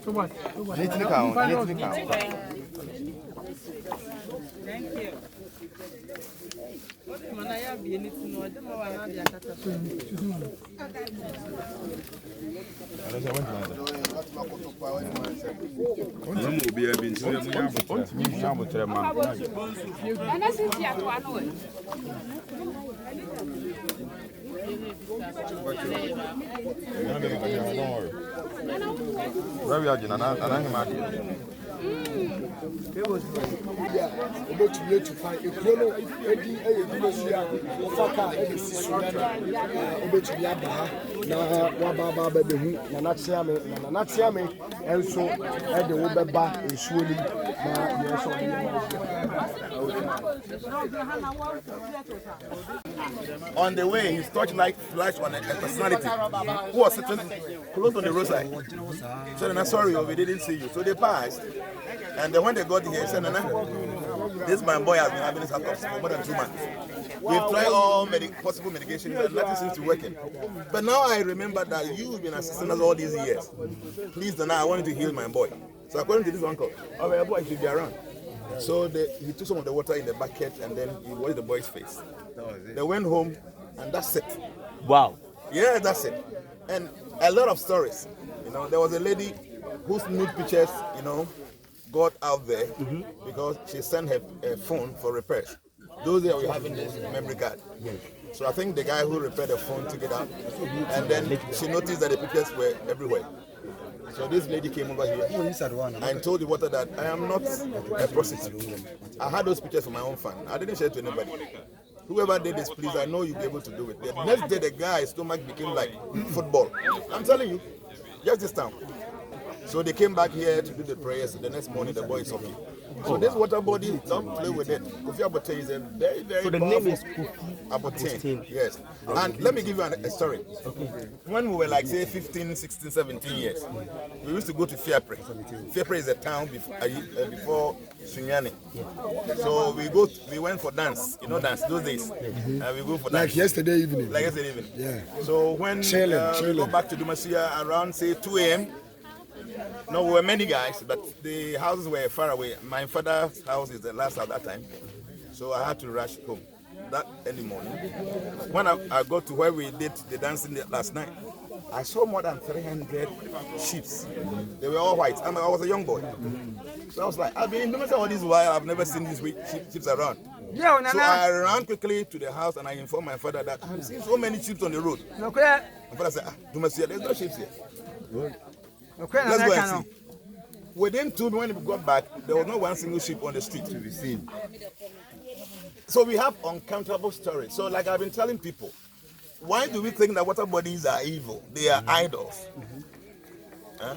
Thank you. What man I have been to know them or another kata. To find a chrono, Dumasua, Faka, and so at the Uber is surely On the way, his torchlight flashed on a personality who was sitting close on the roadside. So then, sorry, we didn't see you. So they passed. And then when they got here, he said, Nana, this my boy has been having this hiccups for more than 2 months. We've tried all possible medications and nothing seems to work. But now I remember that you've been assisting us all these years. Please, Nana, I want you to heal my boy. So according to this uncle, our boy should be around. So he took some of the water in the bucket and then he washed the boy's face. They went home and that's it. Wow. Yeah, that's it. And a lot of stories. You know, there was a lady whose nude pictures, you know, got out there because she sent her phone for repairs. Those days we having this memory card. So I think the guy who repaired the phone took it out, and then she noticed that the pictures were everywhere. So this lady came over here and told the water that I am not a prostitute. I had those pictures for my own fun. I didn't share it to anybody. Whoever did this, please, I know you'll be able to do it. The next day, the guy's stomach became like football. I'm telling you, just this time. So they came back here to do the prayers. The next morning, the boy is okay. So this water body, don't play with it. Kofi Aboten is a very, very So the powerful name is Kofi Aboten. Yes. And let me give you a story. When we were like, say, 15, 16, 17 years, we used to go to Fiapre. Fiapre is a town before Sunyani. So we went for dance, you know, dance those days. And we go for dance. like yesterday evening. Like yesterday evening. Yeah. So when we go back to Dumasua around, say, 2 a.m., no, we were many guys, but the houses were far away. My father's house is the last at that time, so I had to rush home that early morning. When I got to where we did the dancing last night, I saw more than 300 sheep. They were all white. I was a young boy. So I was like, I've been in Dumasua all this while, I've never seen these sheep around. So I ran quickly to the house and I informed my father that I'm seeing so many sheep on the road. My father said, Dumasua, there's no sheep here. Let's go and see. Within 2 minutes when we got back, there was not one single sheep on the street to be seen. So we have uncountable stories. So like I've been telling people, why do we think that water bodies are evil? They are idols. Huh?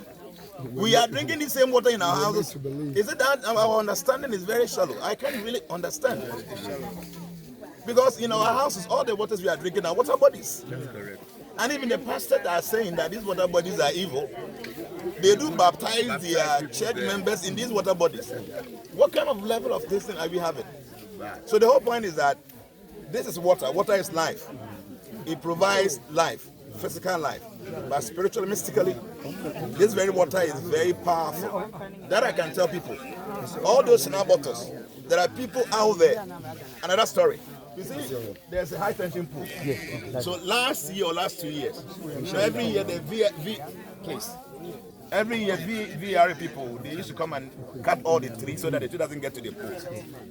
We are drinking the same water in our houses. Is it that our understanding is very shallow? I can't really understand. Because in our houses, all the waters we are drinking are water bodies. That's correct. And even the pastors are saying that these water bodies are evil. They do baptize their church members in these water bodies. What kind of level of this thing are we having? So the whole point is that this is water. Water is life. It provides life, physical life. But spiritually, mystically, this very water is very powerful. That I can tell people. All those bottles, there are people out there. Another story. You see, there's a high tension pool. So last year or last 2 years, so every year the every year VR people, they used to come and cut all the trees so that the tree doesn't get to the pool.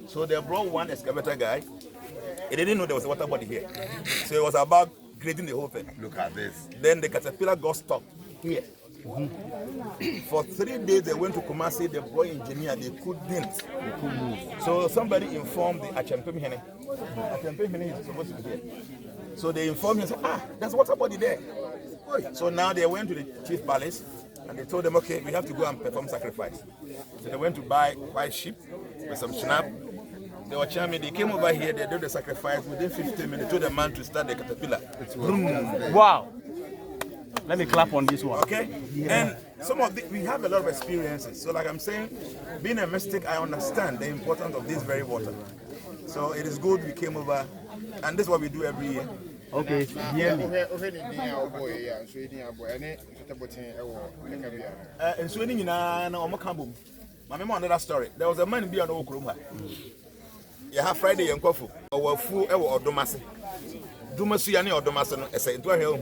So they brought one excavator guy. He didn't know there was a water body here. So it was about grading the whole thing. Look at this. Then the caterpillar got stuck here. For 3 days they went to Kumasi, the boy engineer, they couldn't. So somebody informed the Achempemhene. Achempemhene is supposed to be here. So they informed him, there's water body there. So now they went to the chief palace and they told them, okay, we have to go and perform sacrifice. So they went to buy white sheep with some snap. They were charming, they came over here, they did the sacrifice. Within 15 minutes, they told the man to start the caterpillar. Wow. Let me clap on this one. Okay? And some of we have a lot of experiences. So like I'm saying, being a mystic, I understand the importance of this very water. So it is good we came over, and this is what we do every year. Okay, yearly. And so in Omakambum, my memo another story. There was a man be on Okruma. You have Friday and Kofu, or Fu or Dumasi. Dumasua or Dumasano, as I do a hill.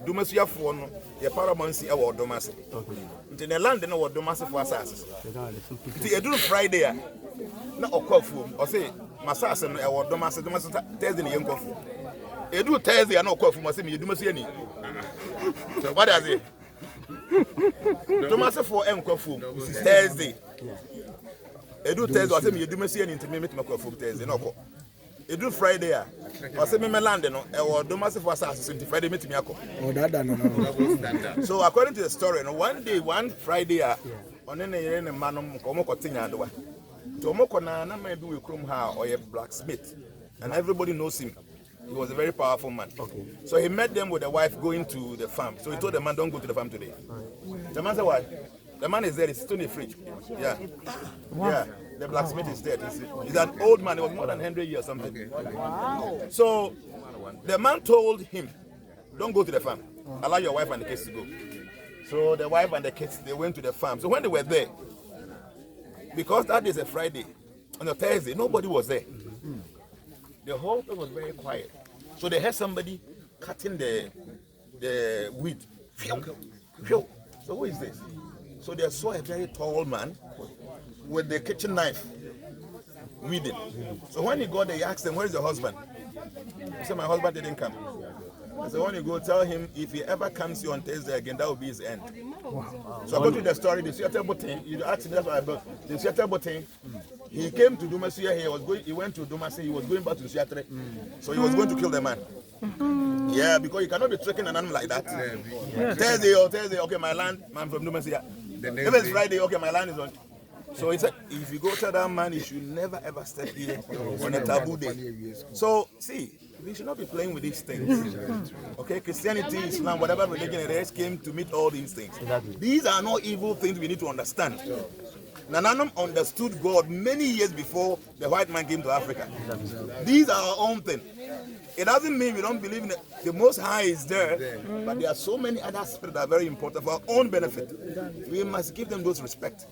Dumasua for your Paramonsi or Dumasi. In the land, no Dumasi for assassins. You do Friday, no Kofu, or say Massasan or Dumasi, Thursday in young Kofu. You do Thursday, no Kofu, must see you Dumasiani. So what does it? Dumasi for M Kofu, Thursday. You do Thursday, I say you Dumasiani to me, make my Kofu Thursday, no. You do Friday, I say me land, or Dumasi for assassins, Friday, meet me. Oh, that no. So according to the story, one day, one Friday, on any man, Komoko Tinya, Tomoko na may do a chrome ha or a blacksmith, and everybody knows him. He was a very powerful man. Okay. So he met them with the wife going to the farm. So he told the man, "Don't go to the farm today." The man said, "Why?" The man is there. He's still in the fridge. Yeah, yeah. The blacksmith is dead. He's an old man. He was more than 100 years something. Wow. So the man told him, "Don't go to the farm. Allow your wife and the kids to go." So the wife and the kids, they went to the farm. So when they were there, because that is a Friday, on a Thursday, nobody was there. The whole thing was very quiet. So they heard somebody cutting the weed. So who is this? So they saw a very tall man with the kitchen knife weeding. So when he got there, he asked them, "Where is your husband?" He said, "My husband didn't come." I said, "When you go, tell him if he ever comes here on Thursday again, that will be his end." Wow. So according to the story, the theater button, you asked me, that's what I built. The theater button, he came to Dumasua here, he went to Dumasi, he was going back to the theater. So he was going to kill the man. Yeah, because you cannot be tricking an animal like that. Thursday, okay, my land, I'm from Dumasua. If it's Friday, okay, my land is on. So he said, if you go to that man, you should never ever step here on a taboo day. So, see, we should not be playing with these things. Okay, Christianity, Islam, whatever religion it is, came to meet all these things. These are not evil things we need to understand. Nananum understood God many years before the white man came to Africa. These are our own things. It doesn't mean we don't believe in it. The Most High is there, but there are so many other spirits that are very important for our own benefit. We must give them those respect.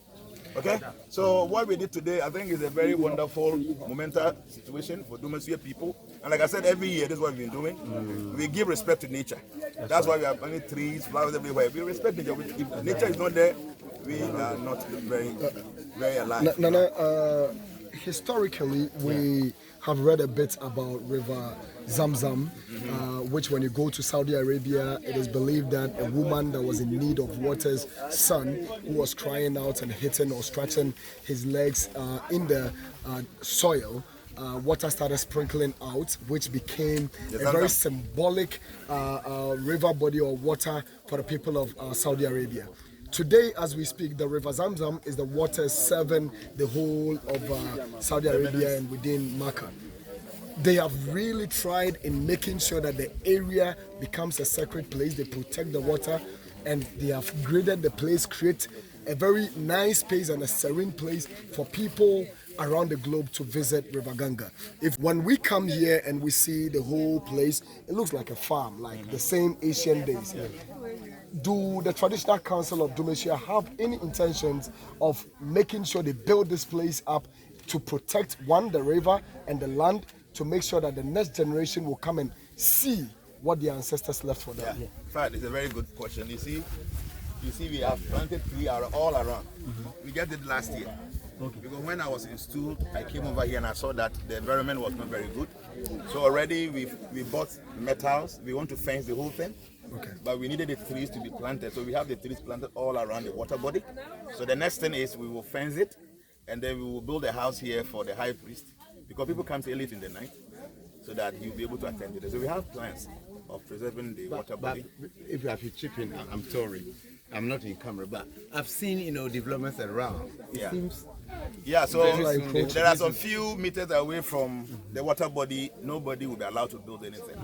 Okay, so what we did today, I think, is a very wonderful, momentous situation for Dumasua people. And like I said, every year, this is what we've been doing. We give respect to nature. That's why we have many trees, flowers everywhere. We respect nature. If nature is not there, we are not very alive. Nana, historically, we have read a bit about River Zamzam, which when you go to Saudi Arabia, it is believed that a woman that was in need of water's son, who was crying out and hitting or scratching his legs in the soil, water started sprinkling out, which became a very symbolic river body or water for the people of Saudi Arabia. Today, as we speak, the River Zamzam is the water serving the whole of Saudi Arabia and within Makkah. They have really tried in making sure that the area becomes a sacred place. They protect the water, and they have graded the place, create a very nice space and a serene place for people around the globe to visit River Ganga. When we come here and we see the whole place, it looks like a farm, like the same ancient days. Do the traditional council of Dumasua have any intentions of making sure they build this place up to protect, one, the river and the land, to make sure that the next generation will come and see what their ancestors left for them? Yeah. In fact, it's a very good question. You see, we have planted trees all around. We just did last year. Because when I was in school, I came over here and I saw that the environment was not very good. So already we bought metals. We want to fence the whole thing. Okay. But we needed the trees to be planted. So we have the trees planted all around the water body. So the next thing is we will fence it, and then we will build a house here for the high priest, because people come to late in the night, so that he'll be able to attend to it. So we have plans of preserving the water body. If you have to chip in, I'm sorry, I'm not in camera, but I've seen developments around. It seems. Yeah, so there are some few meters away from the water body, nobody will be allowed to build anything.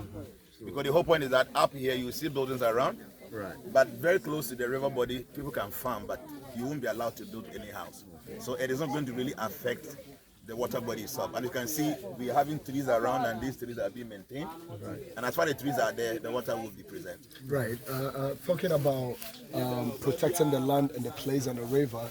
Because the whole point is that up here you see buildings around, right? But very close to the river body, people can farm, but you won't be allowed to build any house. So it is not going to really affect the water body itself. And you can see we are having trees around, and these trees are being maintained. Right. And as far as the trees are there, the water will be preserved. Right. Talking about protecting the land and the place and the river,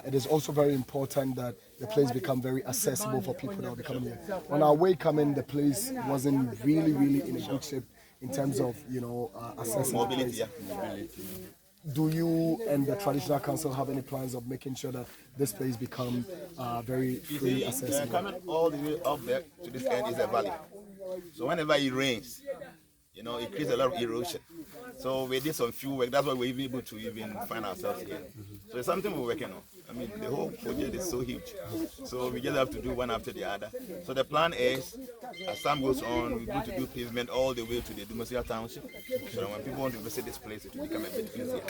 it is also very important that the place become very accessible for people that will be coming here. On our way coming, the place wasn't really in a good shape in terms of, accessing mobility. Do you and the traditional council have any plans of making sure that this place become very freely accessible? Coming all the way up there to this end is a valley. So whenever it rains, it creates a lot of erosion. So we did some few work. That's why we're able to even find ourselves here. So it's something we're working on. I mean, the whole project is so huge. So we just have to do one after the other. So the plan is, as time goes on, we're going to do pavement all the way to the Dumasua township. So that when people want to visit this place, it will become a bit easier.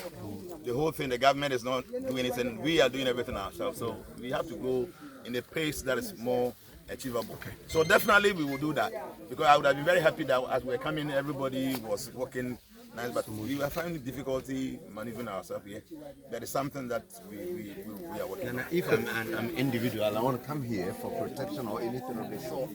The whole thing, the government is not doing anything. We are doing everything ourselves. So we have to go in a pace that is more achievable. So definitely we will do that, because I would have been very happy that as we're coming, everybody was working nice, but we were finding difficulty maneuvering ourselves here. That is something that we are working on. If I'm an individual, I want to come here for protection or anything of the sort.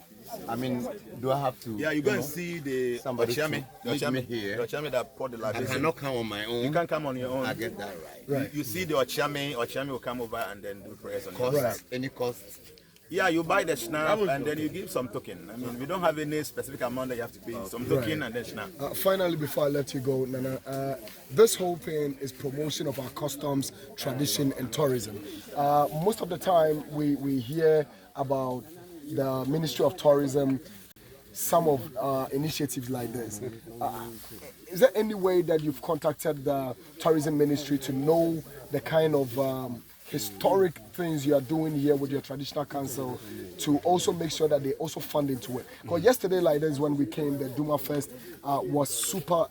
I mean, do I have to? Yeah, you go and see the Ochame here. The Ochame that poured the light. I cannot come on my own. You can't come on your own. I get that right. You see the Ochame will come over and then do prayers on cost, your side. Any cost? Yeah, you buy the snap and then you give some token. I mean, we don't have any specific amount that you have to pay. Some token and then snap. Finally, before I let you go, Nana, this whole thing is promotion of our customs, tradition, and tourism. Most of the time, we hear about the Ministry of Tourism, some of initiatives like this. Is there any way that you've contacted the Tourism Ministry to know the kind of historic things you are doing here with your traditional council to also make sure that they also fund into it? Because yesterday, like this, when we came, the Dumafest was super,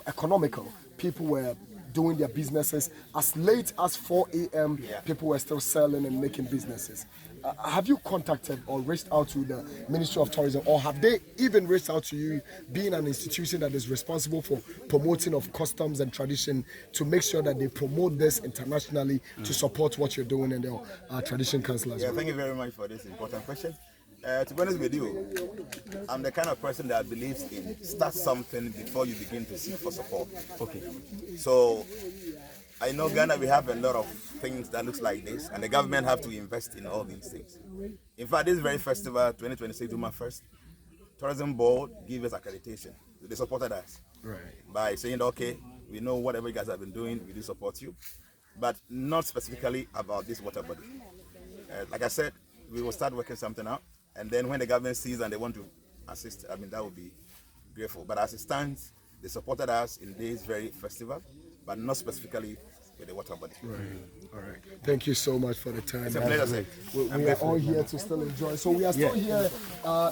economical. People were doing their businesses as late as 4 a.m. People were still selling and making businesses. Have you contacted or reached out to the Ministry of Tourism, or have they even reached out to you, being an institution that is responsible for promoting of customs and tradition, to make sure that they promote this internationally to support what you're doing in the Tradition Council as well? Thank you very much for this important question. To be honest with you, I'm the kind of person that believes in start something before you begin to seek for support. Okay. So I know Ghana, we have a lot of things that looks like this, and the government have to invest in all these things. In fact, this very festival, 2026 Dumafest, Tourism Board gave us accreditation. They supported us by saying, okay, we know whatever you guys have been doing, we do support you, but not specifically about this water body. Like I said, we will start working something out, and then when the government sees and they want to assist, I mean, that would be grateful. But as it stands, they supported us in this very festival, but not specifically with the water body. All right. Thank you so much for the time. It's a pleasure. We are all here to still enjoy. So we are still here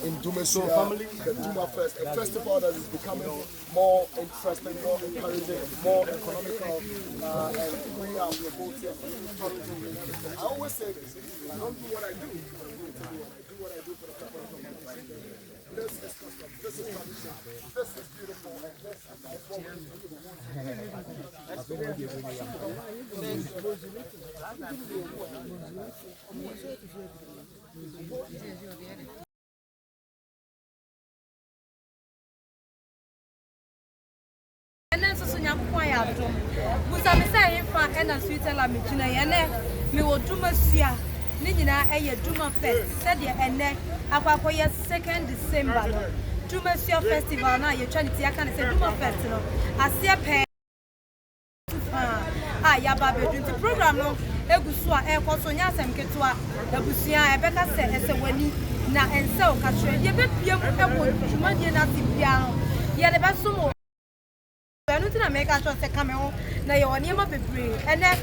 in Dumasua, the Dumafest, a festival that is becoming more interesting, more encouraging, more economical, and we are both here. I always say this: I don't do what I do. I do what I do for the people of my life. This is custom, this is tradition, this is beautiful, and this is what we do. And then so quiet. But I'm saying, and a sweet lamina, and me will Dumasua. Nina a Dumafest, said ye and then Aquacoya 2nd December. Dumasua Festival now, you're trying to say Dumafest. I see a pair. Yababe, the program no, Egusua, Ecosonia, and Ketua, Ebusia, Rebecca said, as a wenny, na and so Catherine, ye bet Piam, Jumadiana Piano, yet the best sumo. I don't think I make a choice to come home, now you're near my baby, and then.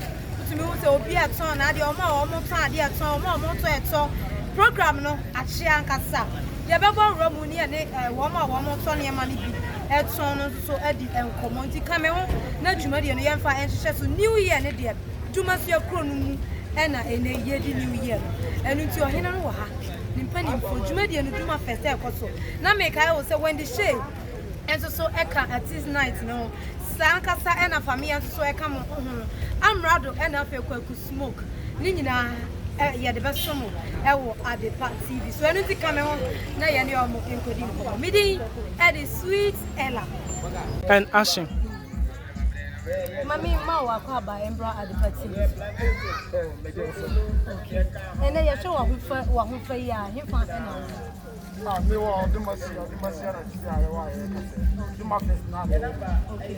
To be at son, I do almost idea at some more to it. So, program no at Shiankasa. Yababa Romuni and one more Tony money at son, so Eddie and Commonty Cameo, not Jumadi and Yanfa and Shesu New Year and Eddie. Dumasua Kronum and a year New Year. And into your Hinawa, Nimpani for Jumadi and Dumafest also. Now make I also when the shade. And so Eka at this night, no. Sankasa and a family, so I come Amaro and a Kyekyeku smoke. Nina, yeah, the best summer. At the TV. So anything come on, now you know I'm encoding. Meeting at the sweet Ella. And Ashing. Mammy, my work by Embra at the party. And then you show what who for ya, you found me want Dumasua Dumafest now. Okay.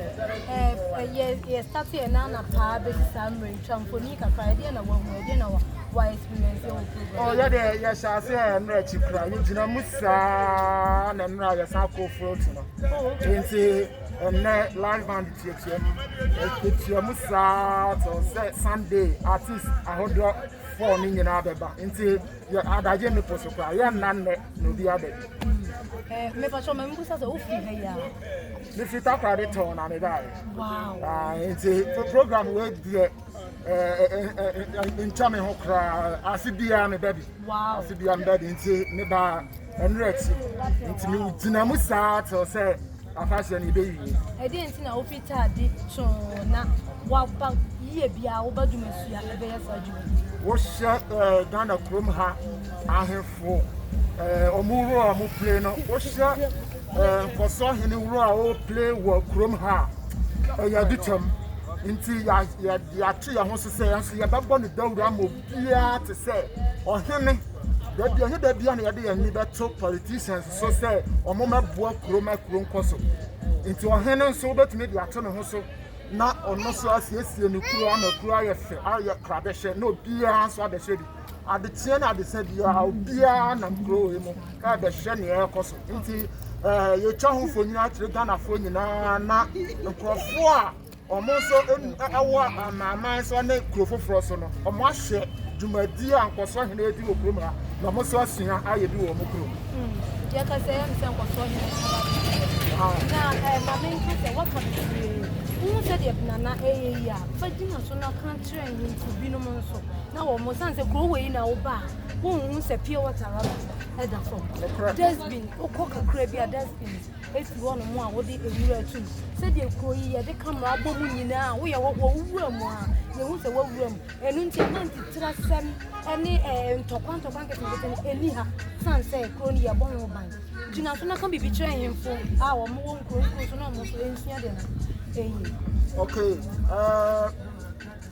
Yes, that's it. Now, pa, basis summary, Tramponica Friday, and a woman, you know, why experience your program. Oh, yeah, yes, I say, I'm ready to cry. You Dumasua and Raya Shakur fruit. And live band it's your Musa Sunday artist. I hold up. For in Abeba until your other general post. I am none, no, the other. Maybe some members of the here. If you talk about it on a guy. Wow. It's a program where the in Chamin Hokra, I see the army baby. Wow. I see the army baby into Neba and Rex into Dumasua or say a fashion baby. I didn't know if it had it so now. What about Ayebiafo Jnana be surgery? What's Ghana Chrome ha? I have for Amaro, I'm playing. What's for so any raw play work Chrome ha? You do them into your tree. I want to say, and see about the dog. I'm to say, or him. There be any idea and neither top politicians so say, or Mama Boa Chroma Chrome Cosso into a hen and so that made the attorney also. Not on no so as yes, you know, cry a crabbe, no beer answer the shady. At the chain, I said, you are beer and grow him, the shiny air cost. Into your child for you to Ghana for you now, four or more so and my mind's on a crow for Frosono, or my share, do my dear and Cossa and do a crummer, no more so as I do a mocro. Yes, I say, I'm some now, my main question, what can you do? Who said the Nana a but you know, so now can't train him to be no more so. Now, almost as a grow away in our bar, who say pure water at the phone. Dustbin, or cock a crabby a dustbin. It's one or more, what did a year or two? Said the crow, they come up you now. We are what room, you want a room, and until 90 trust them any Toquanto banket with any sunset, crony a bone bank. Junasuna can be betraying him for our more so almost okay,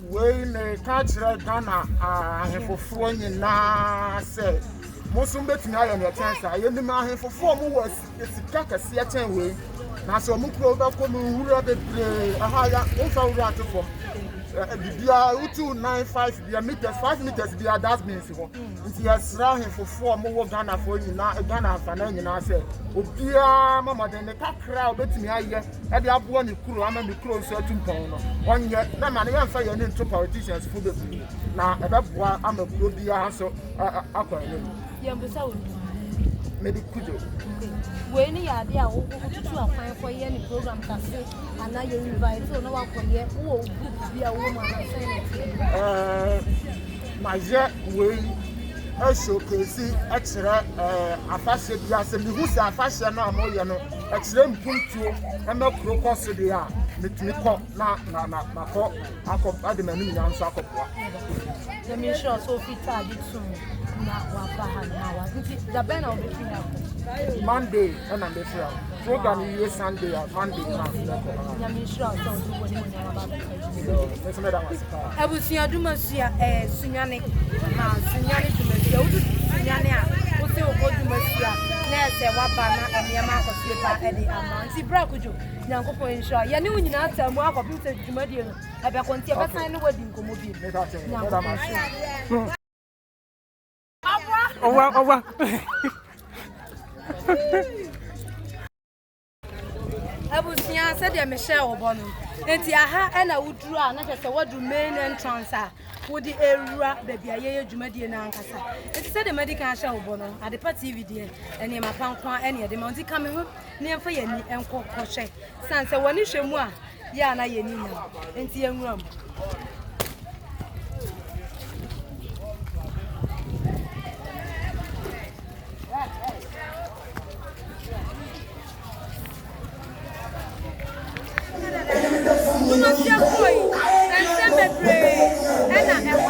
when a catch Ghana, I have for 4 years now, say, most of them are your chance. I am the man for 4 more words. It's a cack a certain way. Now, so Mukro, who rather play a higher also rat for. They are 295 meters, 5 meters, they are that means. He has run for 4 more Ghana for you now, Ghana for 9 and I said, oh, dear mamma, then the cat crowd bet me. I had the one crew, I'm the crew certain pound. 1 year, no man, I am fire into politicians for the now, that I'm a good dear, so maybe could you? When you are there, to apply for any program, and now you invite so no one for you. Oh, be a woman. My jet way, I showcase extra a fashion glass and who's a fashion now more, you know, extreme punctual and no crocus they are. Me call now, I call Adam and me and Shakur. Let me show so fit target soon. The banner of the free Monday and I'm the free. Program is Sunday or Monday. Let me show I will see a Dumasua, Sunyani, Sunyani Dumasua, Sunyani, who say, go Dumasua, Nurse, Wabana, and Yamako Slipper, and the Amanti Bracujo, Yanko Point Shaw. You knew you not a mark of Mr. Jumadian. I will continue to sign a wedding comedy. Oh, wow. I was here, said the Michelle Bonham. And Tiaha and I would draw, not as what do main entrance would the area baby a year Jumadian Ancasa. It said the medical show Bonham at the party video and near my pampa any of the Monty coming home near Fayeni and Coche. Sansa one issue more, Yana Yenina, and Tian room. You must have boy and send me pray and I have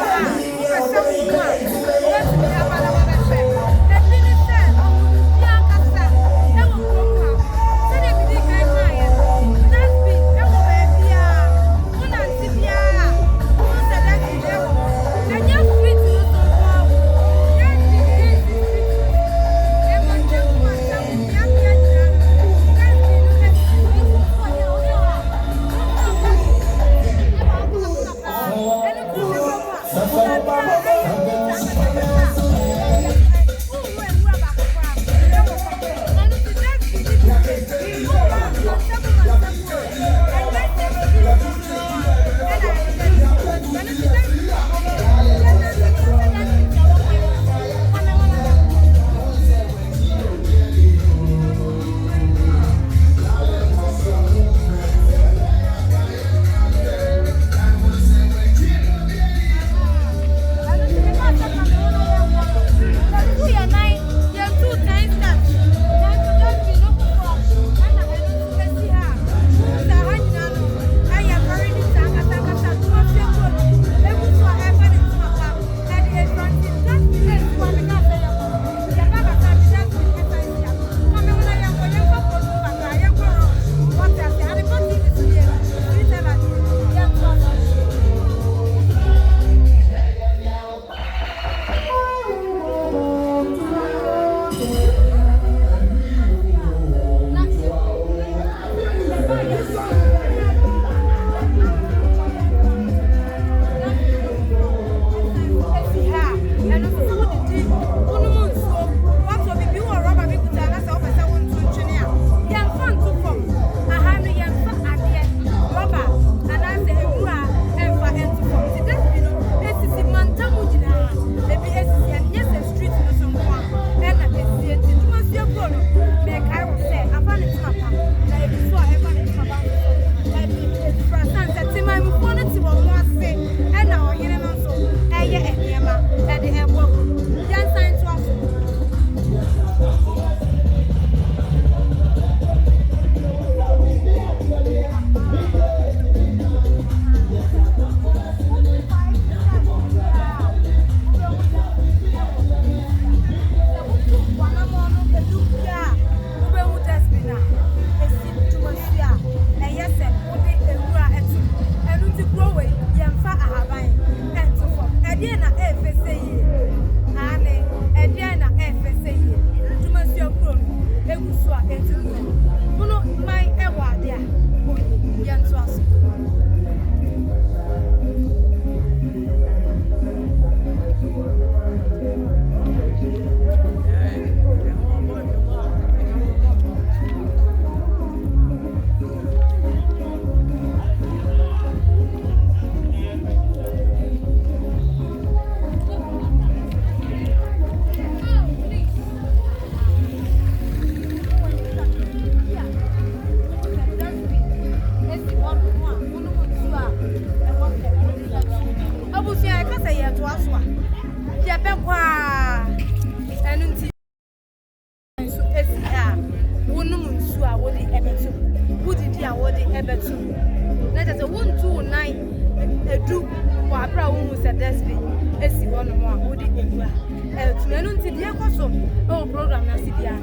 program na sibia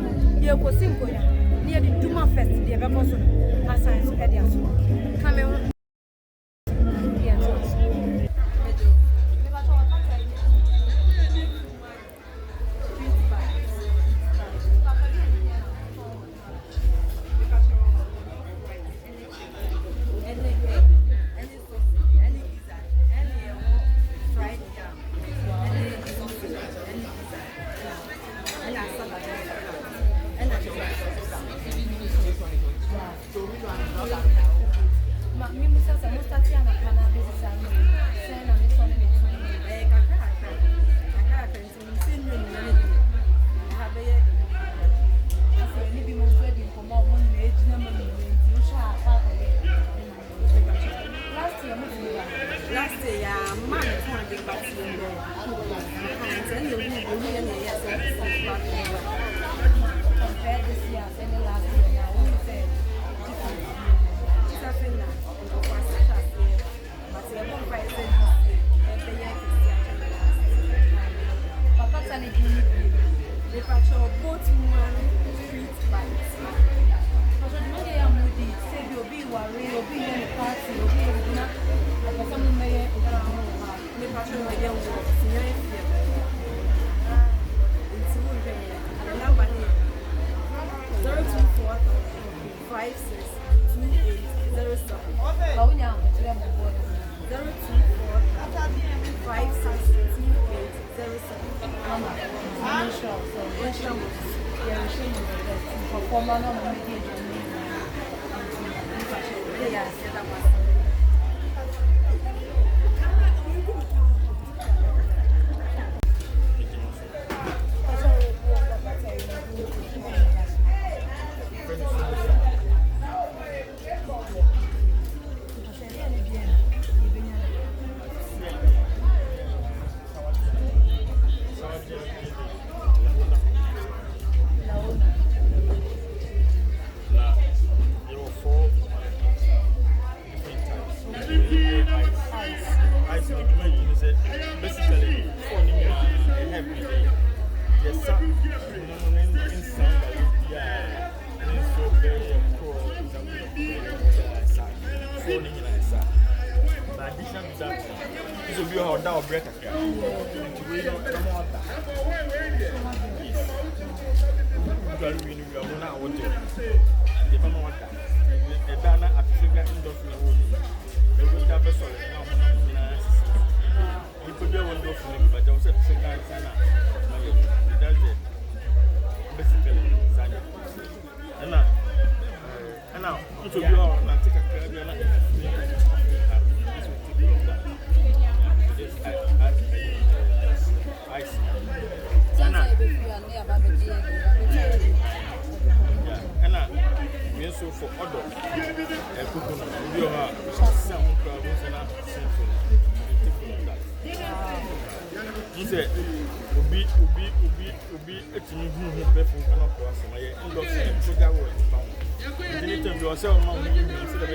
ye ko sinko ya near the Dumafest the Ayebiafo assign so edia so come go for him, but I was at the same time, that's it. Basically, and now, it will be all and take a care so for other coconut, we are some problems and simple. He said, Ubi, it's me who perfume cannot cross my inbox and sugar or found. You need to be yourself, Mamma, instead of a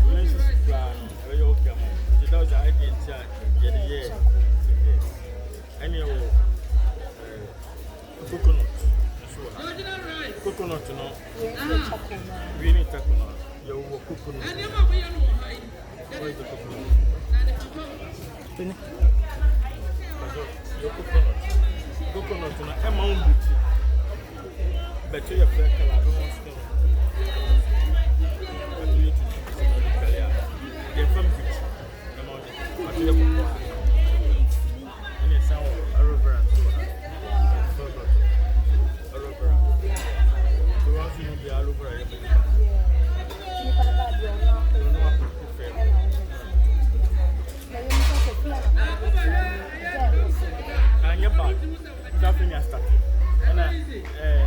relationship plan. That was the idea in charge. Anyway, coconut. Coconut, no. We need coconut. You will coconut. Where is the coconut? Your coconut. Coconut, no. Amount beauty. But you have fair color. I don't want to know. But you need to see the color. They're from beauty. But you have coconut. And it's our river and so on.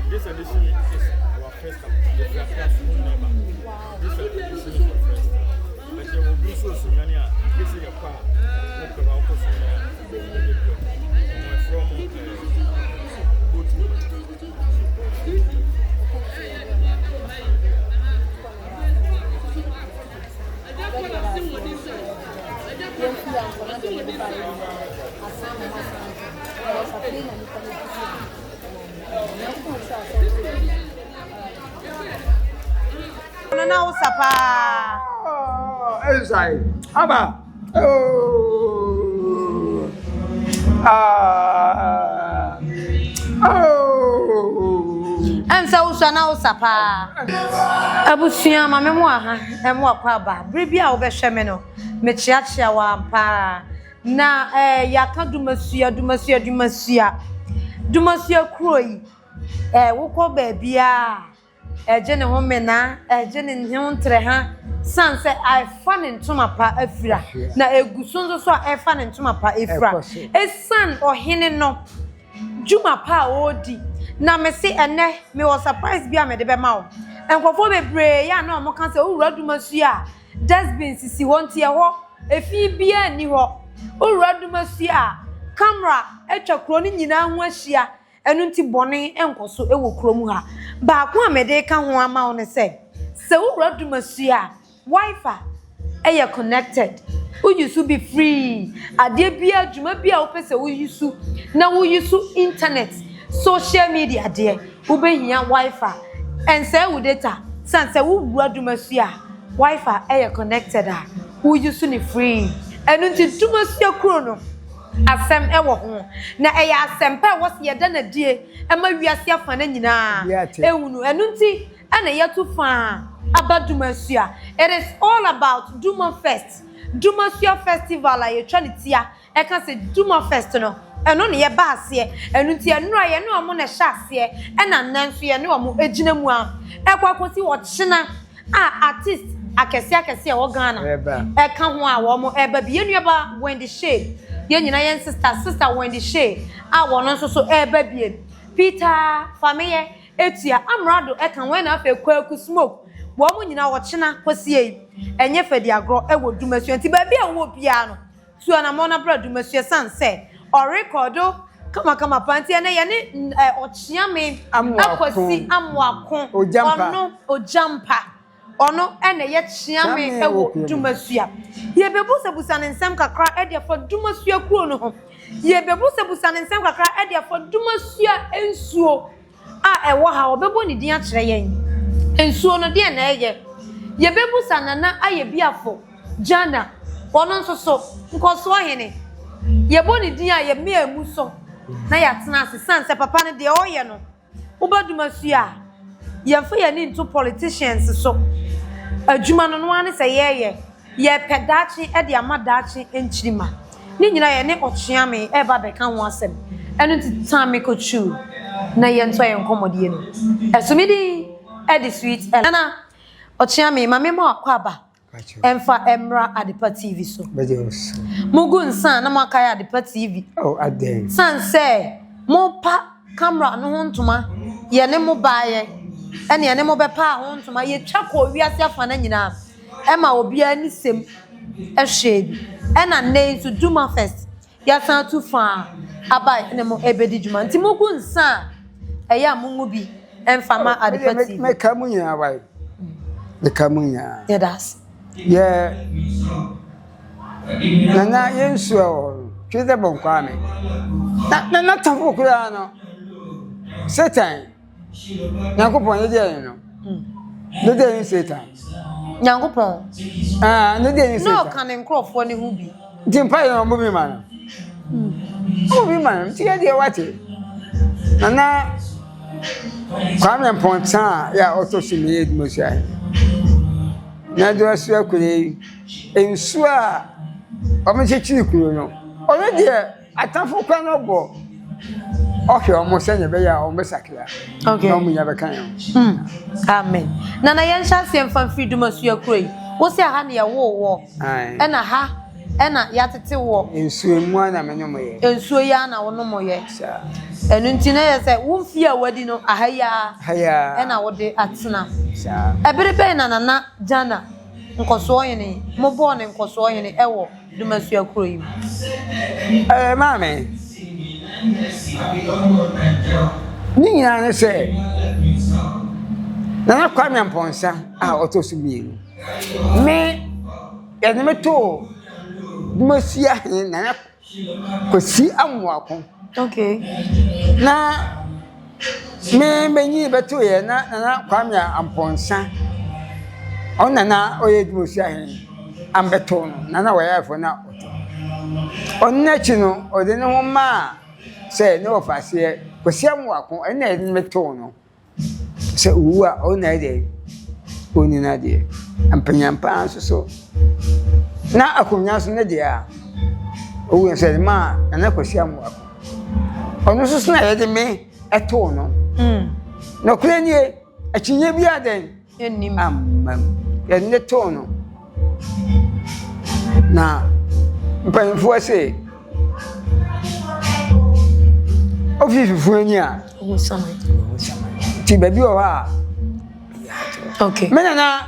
This edition is our first time. This edition is our first time. But there will be so many. This is your car. Now, Sapa. Inside. Aba. And so, now, Sapa. Abusia, my memoir, and what Paba. Bribia over Shemeno, Mechiachia Wampa. Na, Yaka Dumasua. Dumasua Croy. Woko baby. Jenny Homena, Jenny Hontreha, San said, I fan into my pa Efra. Na a gusunzo so I fan into my pa Efra. A son or hene no Juma pa odi. Na me say and me was surprised be a medebemao. And for me bray, ya no more can say, oh, Radumasia. Desbin sisi won't hear what a fee be any ho. Oh, Radumasia. Camera, echa crony in our washia. Enunti bone enko so ewo kromu ha ba ko amede ka ho ama one say se wo Dumasua Wi-Fi eye connected wo use be free ade bia adwuma bia wo pese wo use na wo use internet social media de wo behia Wi-Fi and say wo data san say wo Dumasua Wi-Fi eye connected ha wo use ni free enunti Dumasua kro no asem ewo ho na eya asempa wo se yeda na die ema wiase afa na nyina ehunu enunti ana yetu fa Dumasua. It is all about Dumafest. Dumasua festival la ye twanitia e ka se Dumafest no eno ne ye ba ase enunti eno aye no mo na hya ase ena nanso ye ne omo ejina mu a ekwakosi wo chena artist akese wo Ghana e ka ho a wo mo eba bi enu ba when the shade ye nyina yen sister when the shade a wo no so eba bi Peter family etia Amaro e kan when na Kyekyeku smoke wo mo nyina wo chena kosie enye fedi agro e wo Dumasua nti ba bi a wo bia no su ana mo na bra Dumasua san se o recordo kama panti na ye ne ochia me akosi amwako ono ojampa ono ene ye chia me e wo Dumasua ye bebusa busa ne nsem kakra e de for Dumasua kuro no ho ye bebusa busa ne nsem kakra e de for Dumasua ensuo a e wo ha obebo ni din a kire yen ensuo no de na eye ye bebusa nana Ayebiafo Jnana ono nso so nkoso hene ye boni din a ye me amu so na ya tena ase sanse papa ne de oye no uba Dumasua ye fa ye ni into politicians so adwuma no no ane se ye ye pedachi e de amadachi enchirima ni nyina ye ne ochiame e ba beka ho asem enu titame kochu na ye nto ye nkomodie no esumidi e de sweet na ochiame mame ma akwaba emfa emra adepa tv so mugun san na makaya adepa tv aden san say mo pa camera no hontoma ye ne mo baaye ene ye ne mo be pa hontoma ye twako wiase afa na nyina ema obi ani sem ehwe ena nei to Dumafest ya san tu fa abai ne mo ebedi juma nti mugun san eya mungu bi emfa ma adepa tv me kamunya abai me kamunya yeah das yeah nana yensuo twede bonkwame na tafu kura no Satan Yakupon ye dey no no dey Satan Nyankopon no dey Satan no kan enkrofo ne hu bi timpa ye mo bi man ti ye dey wate nana kwame ponta ya otosimi ye Dumasua na Dumasua kure ensu a o me chechiri kuro no o me dey atafo kwa no bo okay almost any be ya o me sakira okay no munya be kan amen nana yen chance fan free Dumasua kuro yi wo se aha ne ye wo ena ha ena ya tete wo ensu emu ana me no moye ensu ya na wo no moye enu ntine ye se wo mfi a wadi no ahaya ena wo de atena ebere be na nana Jnana nkoso yene mo bo ne nkoso yene ewo Dumasua kuro yi mame ni nyina ne se nana kwame mponsa a otosubie me ene meto Dumasua nana kosi amwako okay na me benyi beto ye na kwame amponsa ona na oye Dumasua ambeto nana wayafo na onna chino ode ne ho ma se ne ofase kosi amwako ena ene meto no se uwa ona ide oni na de ampanyampa so na akonya so ne de a owo se ma na kosi amwako ono so na ye de me eto no no kure ni achinye bi aden enim ye ne to no na mpanfo se ofififu ani a ti baby o ha okay menana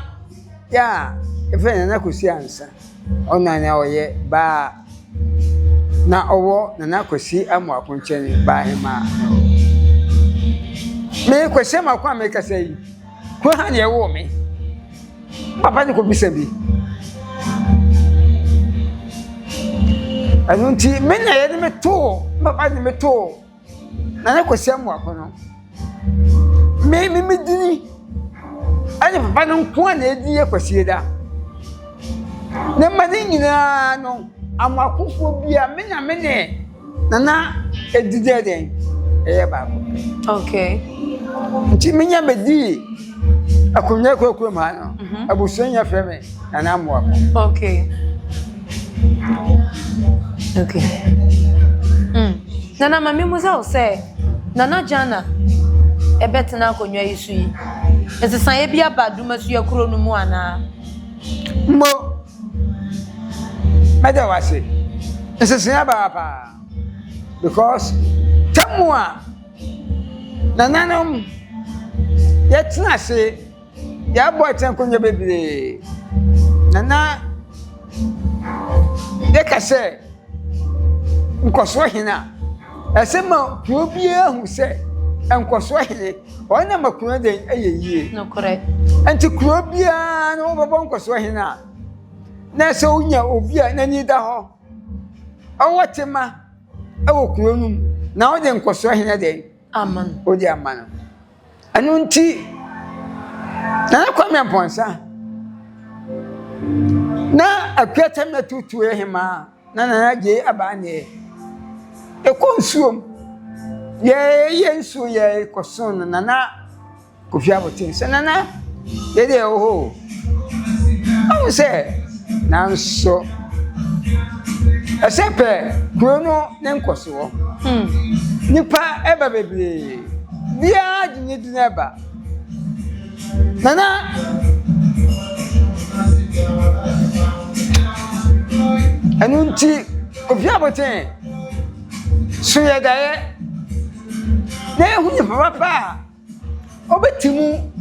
ya efe na kosi ansa ona na oye ba na owo na kosi amwako nchene ba hema me kwese makwa me kasai ko ha ne wo me papa ni ko bisabi anunti mena ye me to papa ni me to na kosi amwako no me dini ani papa no ko na edi ye kwasi da na mani nyina no amakufo bia mena mene nana edide den eye ba ko okay nti menya bedi akonya kwekwe ma no abusunya feme nana amwa okay okay nana mami muza o se nana Jnana ebetena akonya yisu yi esesan ye bia ba Dumasua kuro no mu ana mbo meda wase esesan ba pa because tamwa nananum yetina se ya bo atankonya bebre nana de kase nkoso hina esema probia hu se enkoso hine ona makuna de eyeye no correct anti probia no bobo nkoso hina na se unya obia nani da ho awotema ewo kuronum na o de nkoso hina de aman o de aman anunti na kwame mponsa na akwata metutu ehima na je abane ekonsuom ye nsu ye koson na kofia botin se na ye de oho o se nanso esepe kuro no ne nkoso nipa eba bebre bia ginye dineba nana anunti ofia boten suye daye na ehu ni papa obetimu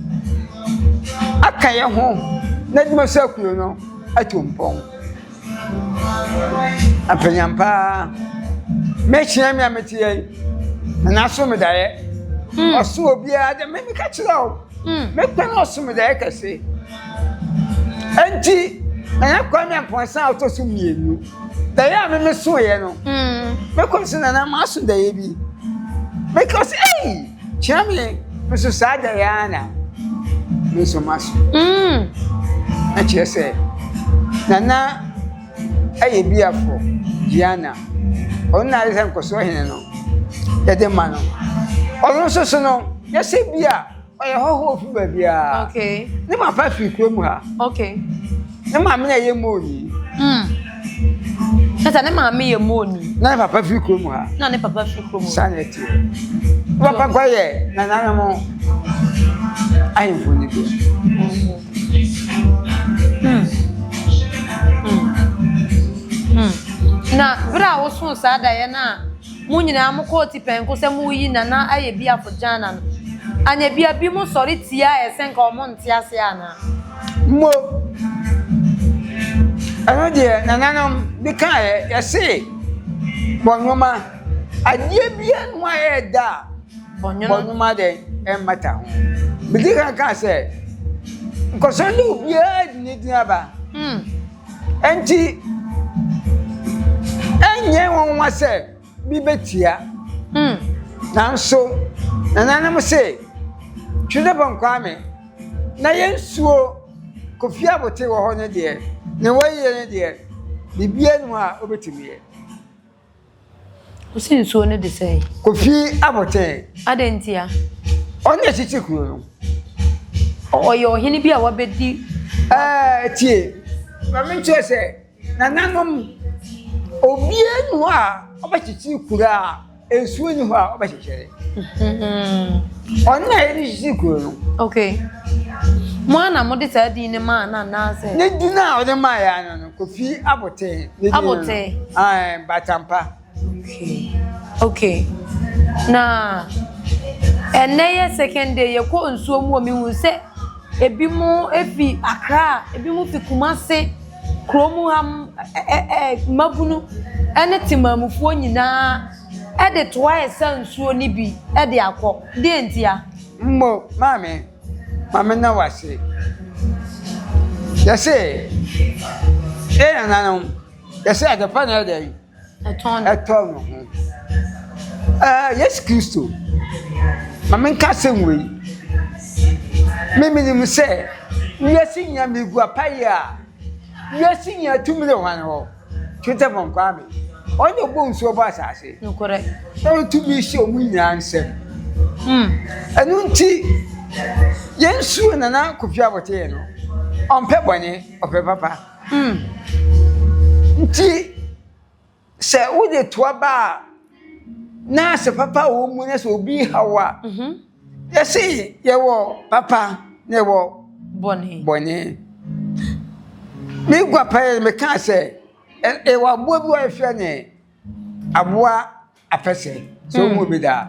akaye ho na Dumasua kuro no atompon apanyampa mechia me ametie na so me daye oso obia de me ka kirawo me kwena oso me daye kase anti na kwa me amponsa auto so mienu daye a me so ye no me kwese na ma so daye bi because chami me so sada yana me so maso na chese nana Ayebiafo Jnana onna ile nkoso hene no yede ma no onu so no yese bia oye hoho fu ba bia okay ne ma pa fi kuro mu ha okay ne ma me na ye moni Tata ne ma me ye moni na papa fi kuro mu ha na ne papa fi kuro mu sanity papa kwa ye na na mo ayi fu ni bi na bra wo so sada ye na mu nyina am ko ti penko se mu yi na Ayebiafo Jnana no anya bia bi mu sori tia esenka o mo ntia se ana mo ano de nananom bi kan ye se bonoma adie bia no aye da bonoma de mata ho bi di kan se nkoso lu bia ni dinaba enti enye won wase bi betia nanso nananam se twede bonkwa me na yensuo kofi abote wo ho ne de ne waye ne de bibia nu a obetimiye usin suo ne de sei kofi abote adentia onye chichi kuro no oyo hini bia wabedi tie mama nchese nananom obie nu a obachichi kura ensuo ni ho a obachichere onna eri chichi kuro no okay Mwana mo de sa di ne ma na se ne di na o de ma ya no kofi abote abote batampa okay na eneye second day ye ko nsuo mu o mi hu se ebi mu efi Accra ebi mu fi Kumase kromu ham mabunu ene timamufuo nyina e de toa esansuo ni bi e de akọ de ntia mmo mame na wase yase nananom yase adepa na de eton no yes Kristo mame nka semwe mimi se yesi nyame guapaya yesi nya tumile wan ho twete bon kwame onye bo nsuo bo asase no correct o tumi shi omu nya ansem anunti yensu nana kofi abote no onpe bone ope papa nti se ude toa ba na se papa wo mu na se obi hawa yesi yewo papa ne wo bone mi guapa me kan se e wa bo bi wa fia ne aboa apese so mu bi da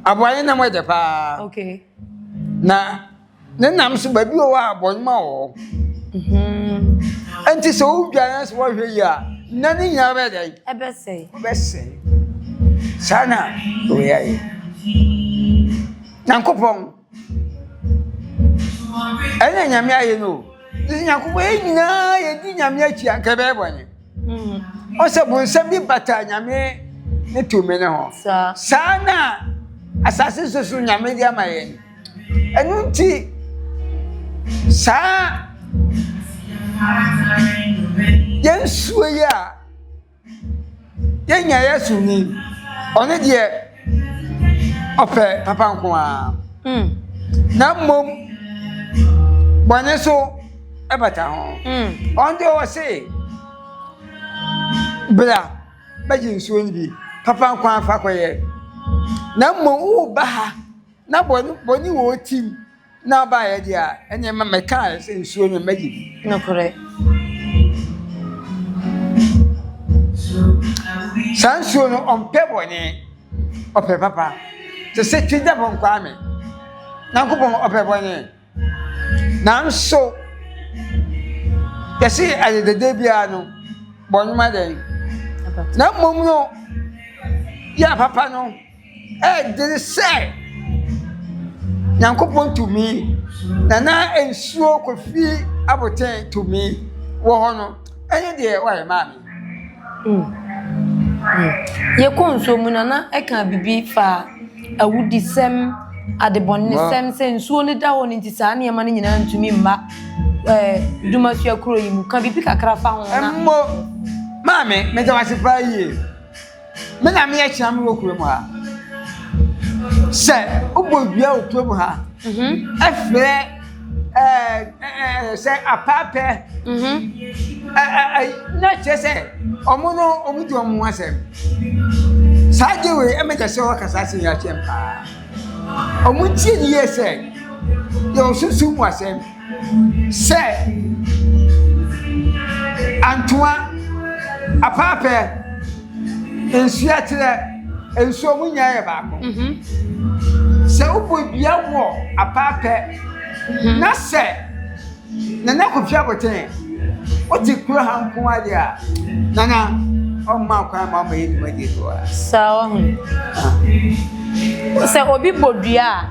aboa ne na mo de pa okay na ne nam so ba bi o wa abonma o enti so u bia so wa hwe ya na ni nya be dai ebese sana o ya yi nankopon ene nyame aye no nyankopon nyina ye di nyame achi anka be bone o se bon se bi bata nyame ne to me ne ho sana asase so nyame di amaye enu nti sa yensuo ya yenya yesu ni one de ope papa nko a na mom bone so ebata ho on dey o say bra baji nsuo ni bi papa nkwa afa koye na mo wo ba ha na boni wo tim na ba ye dia enye ma meka say nsuo ni baji no correct sansuo no on pebone ope papa to say twida bon kwa me na nkopon ope bone na nso yesi adede bia no bonuma den na mom no ya papa no de say nyankopon to me na ensuo kofi aboten to me wo ho no enye de wa ma ye konso mu na eka bibi fa awudisem adebonisem se nsuo ne da ho ne ntisa na yema ne nyina ntumi mma Dumasua kuro yi mu ka bibi kakra fa ho na emmo mame me da wase fa yi me na me ya chiam wo kuro mu ha se ubodua okuro mu ha afre se apape na chese omuno omudu omu asem sajewe emeja se wa kasase ya chempa omuti ni yese yo susu mu asem se Antoine apape ensuya tire ensuo mu nyae ba ko se ubodua wo apape na se na kofia boten o ti kuro hanko ade a nana o ma kwa ma yi ma di to a sawa se obi bodua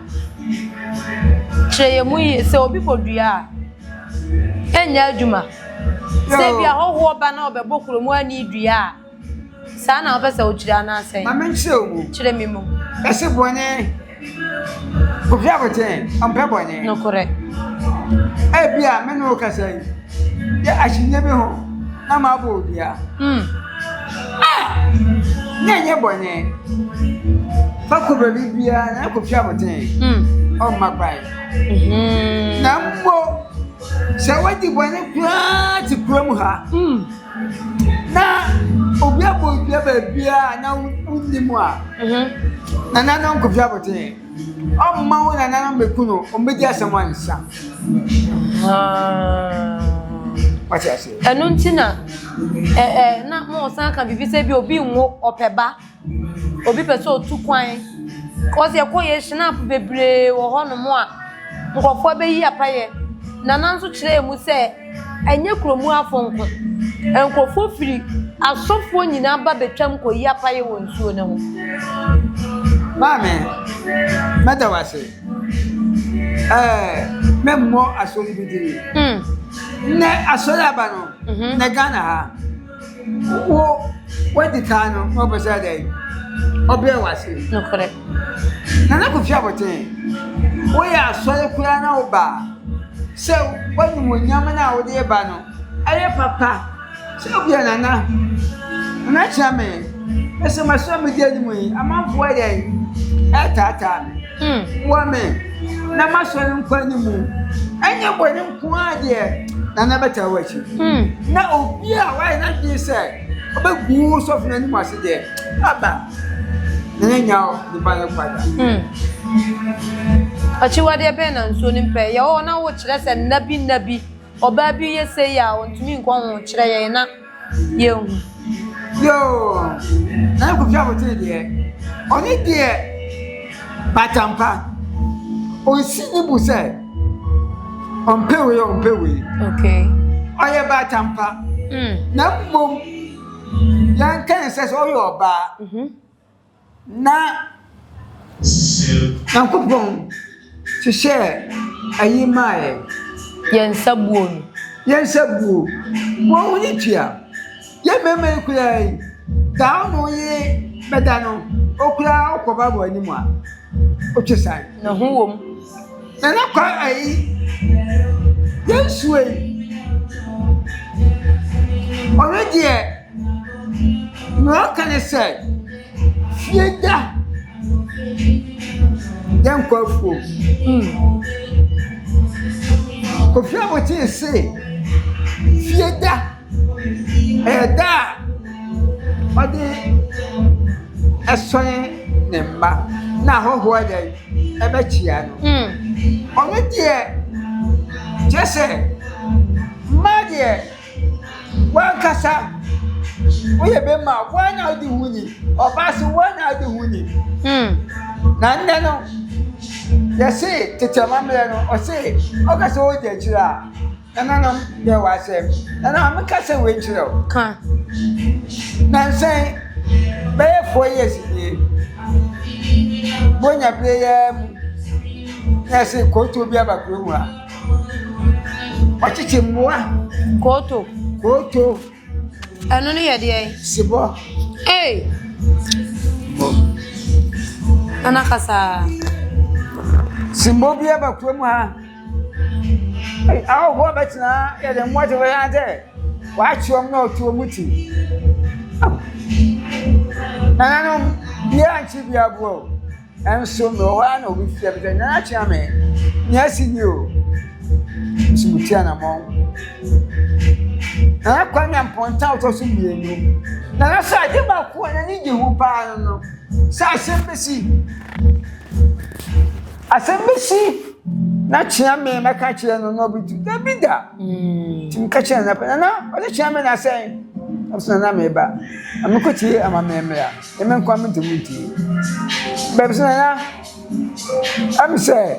cheye mu yi se obi bodua enya adwuma se bia hoho ba na obebo kuro mu ani dua sa na obese o kire na asen ma menche o kire mi mu ese bone kofia boten ampe bone no correct bia me no ka sai ya ashinye bi ho na ma bo bia nye bone fa ko be bia na ko fia boten o ma pai na mbo se wadi bone kwa ti krom ha na obi abo bia ba bia na unnimu a na no ko fia boten o ma wo na no mekuno o medi asemwan sa what I say enuntina na mo san kan bibi se bi obi nwo opeba obi peso otu kwan cause ye ko ye snap bebre wo ho no mo a nkofo be yi apaye na nanso kire mu se enye kromu afonko enkofo firi asofo nyina ba betwam ko yi apaye wo nsuo ne ho mame madawase memmo asori bidiri ne asori abano ne Ghana ha wo wadi kanu no besa dai obe wase no correct na ko fia boten wo ya asori kura na oba se wani mo nyama na wo de ba no aye papa se obi na chame ese maso me de ni mo yi amanfo dai tata woman na maso nkwa ni mu enye boni nkwa de na beta wachi na obi a why na ji say obegu so funa ni mu ase de aba na nyao di ba na kwada achi wade be na nso ni mpe ye wo na wo kire se nabi oba bi ye say ya ontumi nkwa ho kire ye na ye hu yo na ko fia bote de oni de batampa onsi ni bu say ompewe okay oye batampa na mom yan kan say so yo ba na kupon to share ayi mai yen sabuo mo ni tia ye meme ku ya da no ye beda no okura okoba bo animu a otwesai na ho wom na kwa ayi Yesu already no can say fieda dem kwa fu ko fia botin say fieda eda ode esone ne mba na hoho ade ebe chia no ono die jese madie wankasa oye be ma wana odi huni obasi wana odi huni na nne no yesi tete mamle no o se o ka se o je chira na no de wa se na no am ka se we chira o kan na say be 4 years ye bonya player yesi ko to bi abakuru mu a o chichi muwa Koto. Ano ni yadi sibo. Hey. Ana kasa. Simbo bia ba kwemu ha. Ai awo ho betina ya de mwaje we ade. Wa chiom na otu muti. Nanu bia anchi bia bo. Enso no ho ana obi fia be na achi ame. Nya sini o. Simuti ana mo. Na kwanya mponta otoso mienu na sa de ba ko na ni je hu pa no sa asembesi na chia me meka chia no no bitu da bida tim ka chia na na o de chia me na sai absana na me ba amekoti ama me me ya e me nkwa me ntimuti ba bisana na am say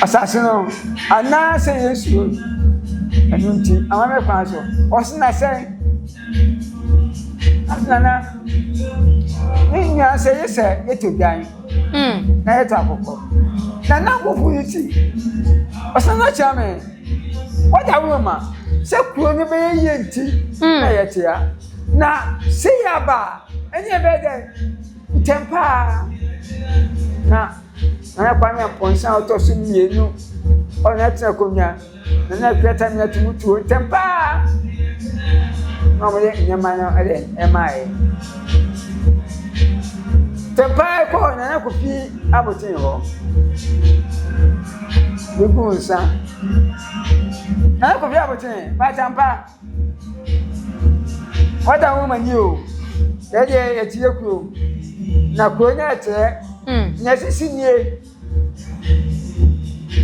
asasino ana say yesu anunti amame kwanso osina say asana ninya say yese etodan na eto akoko na gofu yiti osana chame wada woma se kuro ni be yenti na yetia na say aba enye be de tempa na kwanya ponsa otosu mienu ona tena konya na kweta mi atumutu tempa no mo de nyama no ade emai tempa ko na ko fi abotin ho bugunsa na ko fi abotin pa tempa wada wo mani o ede Kyekyeku na ko nya te nya sisi nie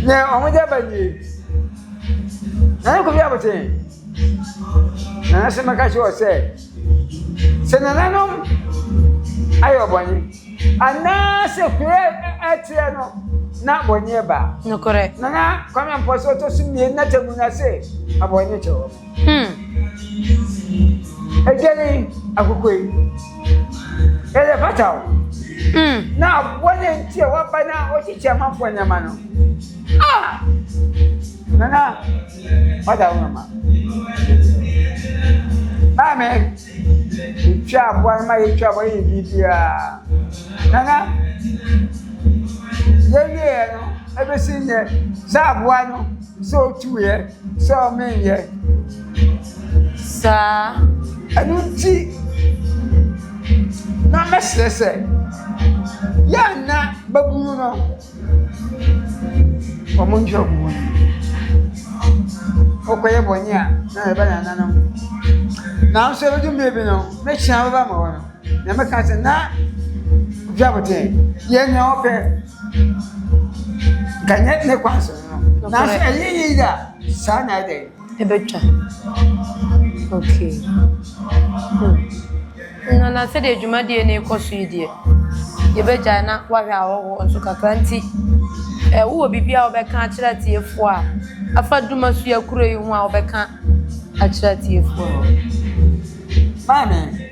na omoja bani na ko bia bote na se maka cho se na nanom ayo boni ana se kure etie no na boni ba no correct na kwame mposo to sumie na temu na se aboni cho ejeni akukoi ele fatao na boni ntie wa bana o chiche mafo nyama no Nana, wada mama. Mame, icha bwana ma icha bwana bibia. Nana, yeye no, ebesinye, sa bwana so tuye, so menye. Sa, anunti. Na mesese. Ya na babunu no. Omunjo bu. Okoye bonya na eba na nanom na so edu mebi no me chia ba ma wono na me ka se na jabote ye nya ope ganye ne kwaso no na so eyi da sa na de ebetwa okay na se de djuma de ne koso yi de ye beja na wa hwe awo nso kakranti wo bibia obeka akira tiefo a afa Dumasua kuro yi ho a obeka akira tiefo mane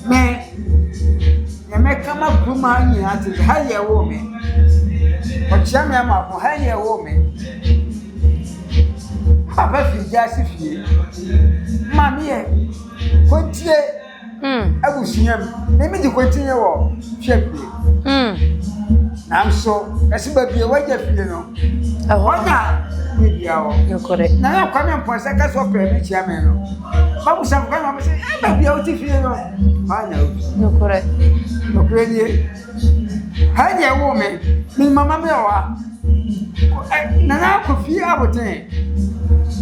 me kama kuma nyi ati ha ye wo me o chia me ama ko ha ye wo me papa fi jasi fie mami ye kontie abusunyam me di kontie wo hwepie I'm so esiba bia waja fie no hoja bia wo no correct na kwa me mponsa ka so pre me chia me no babu sam kwa no me say ba bia o ti fie no ha na no correct no kwenye ha ya wo me mi mama me wa na ko fie aboten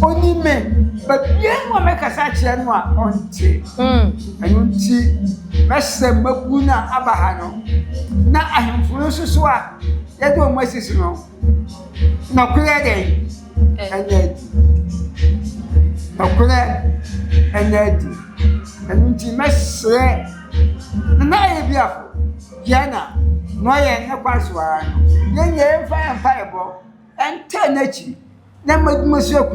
Only men, but young woman Casachian on tea. And you see, Master Mabuna Abahano. Now I am for so what? That one was his no. No clear day. And yet, no clear and yet, and you must say, Ayebiafo Jnana, no, I am not password. Then you fireball and turn at you. Then Dumasua.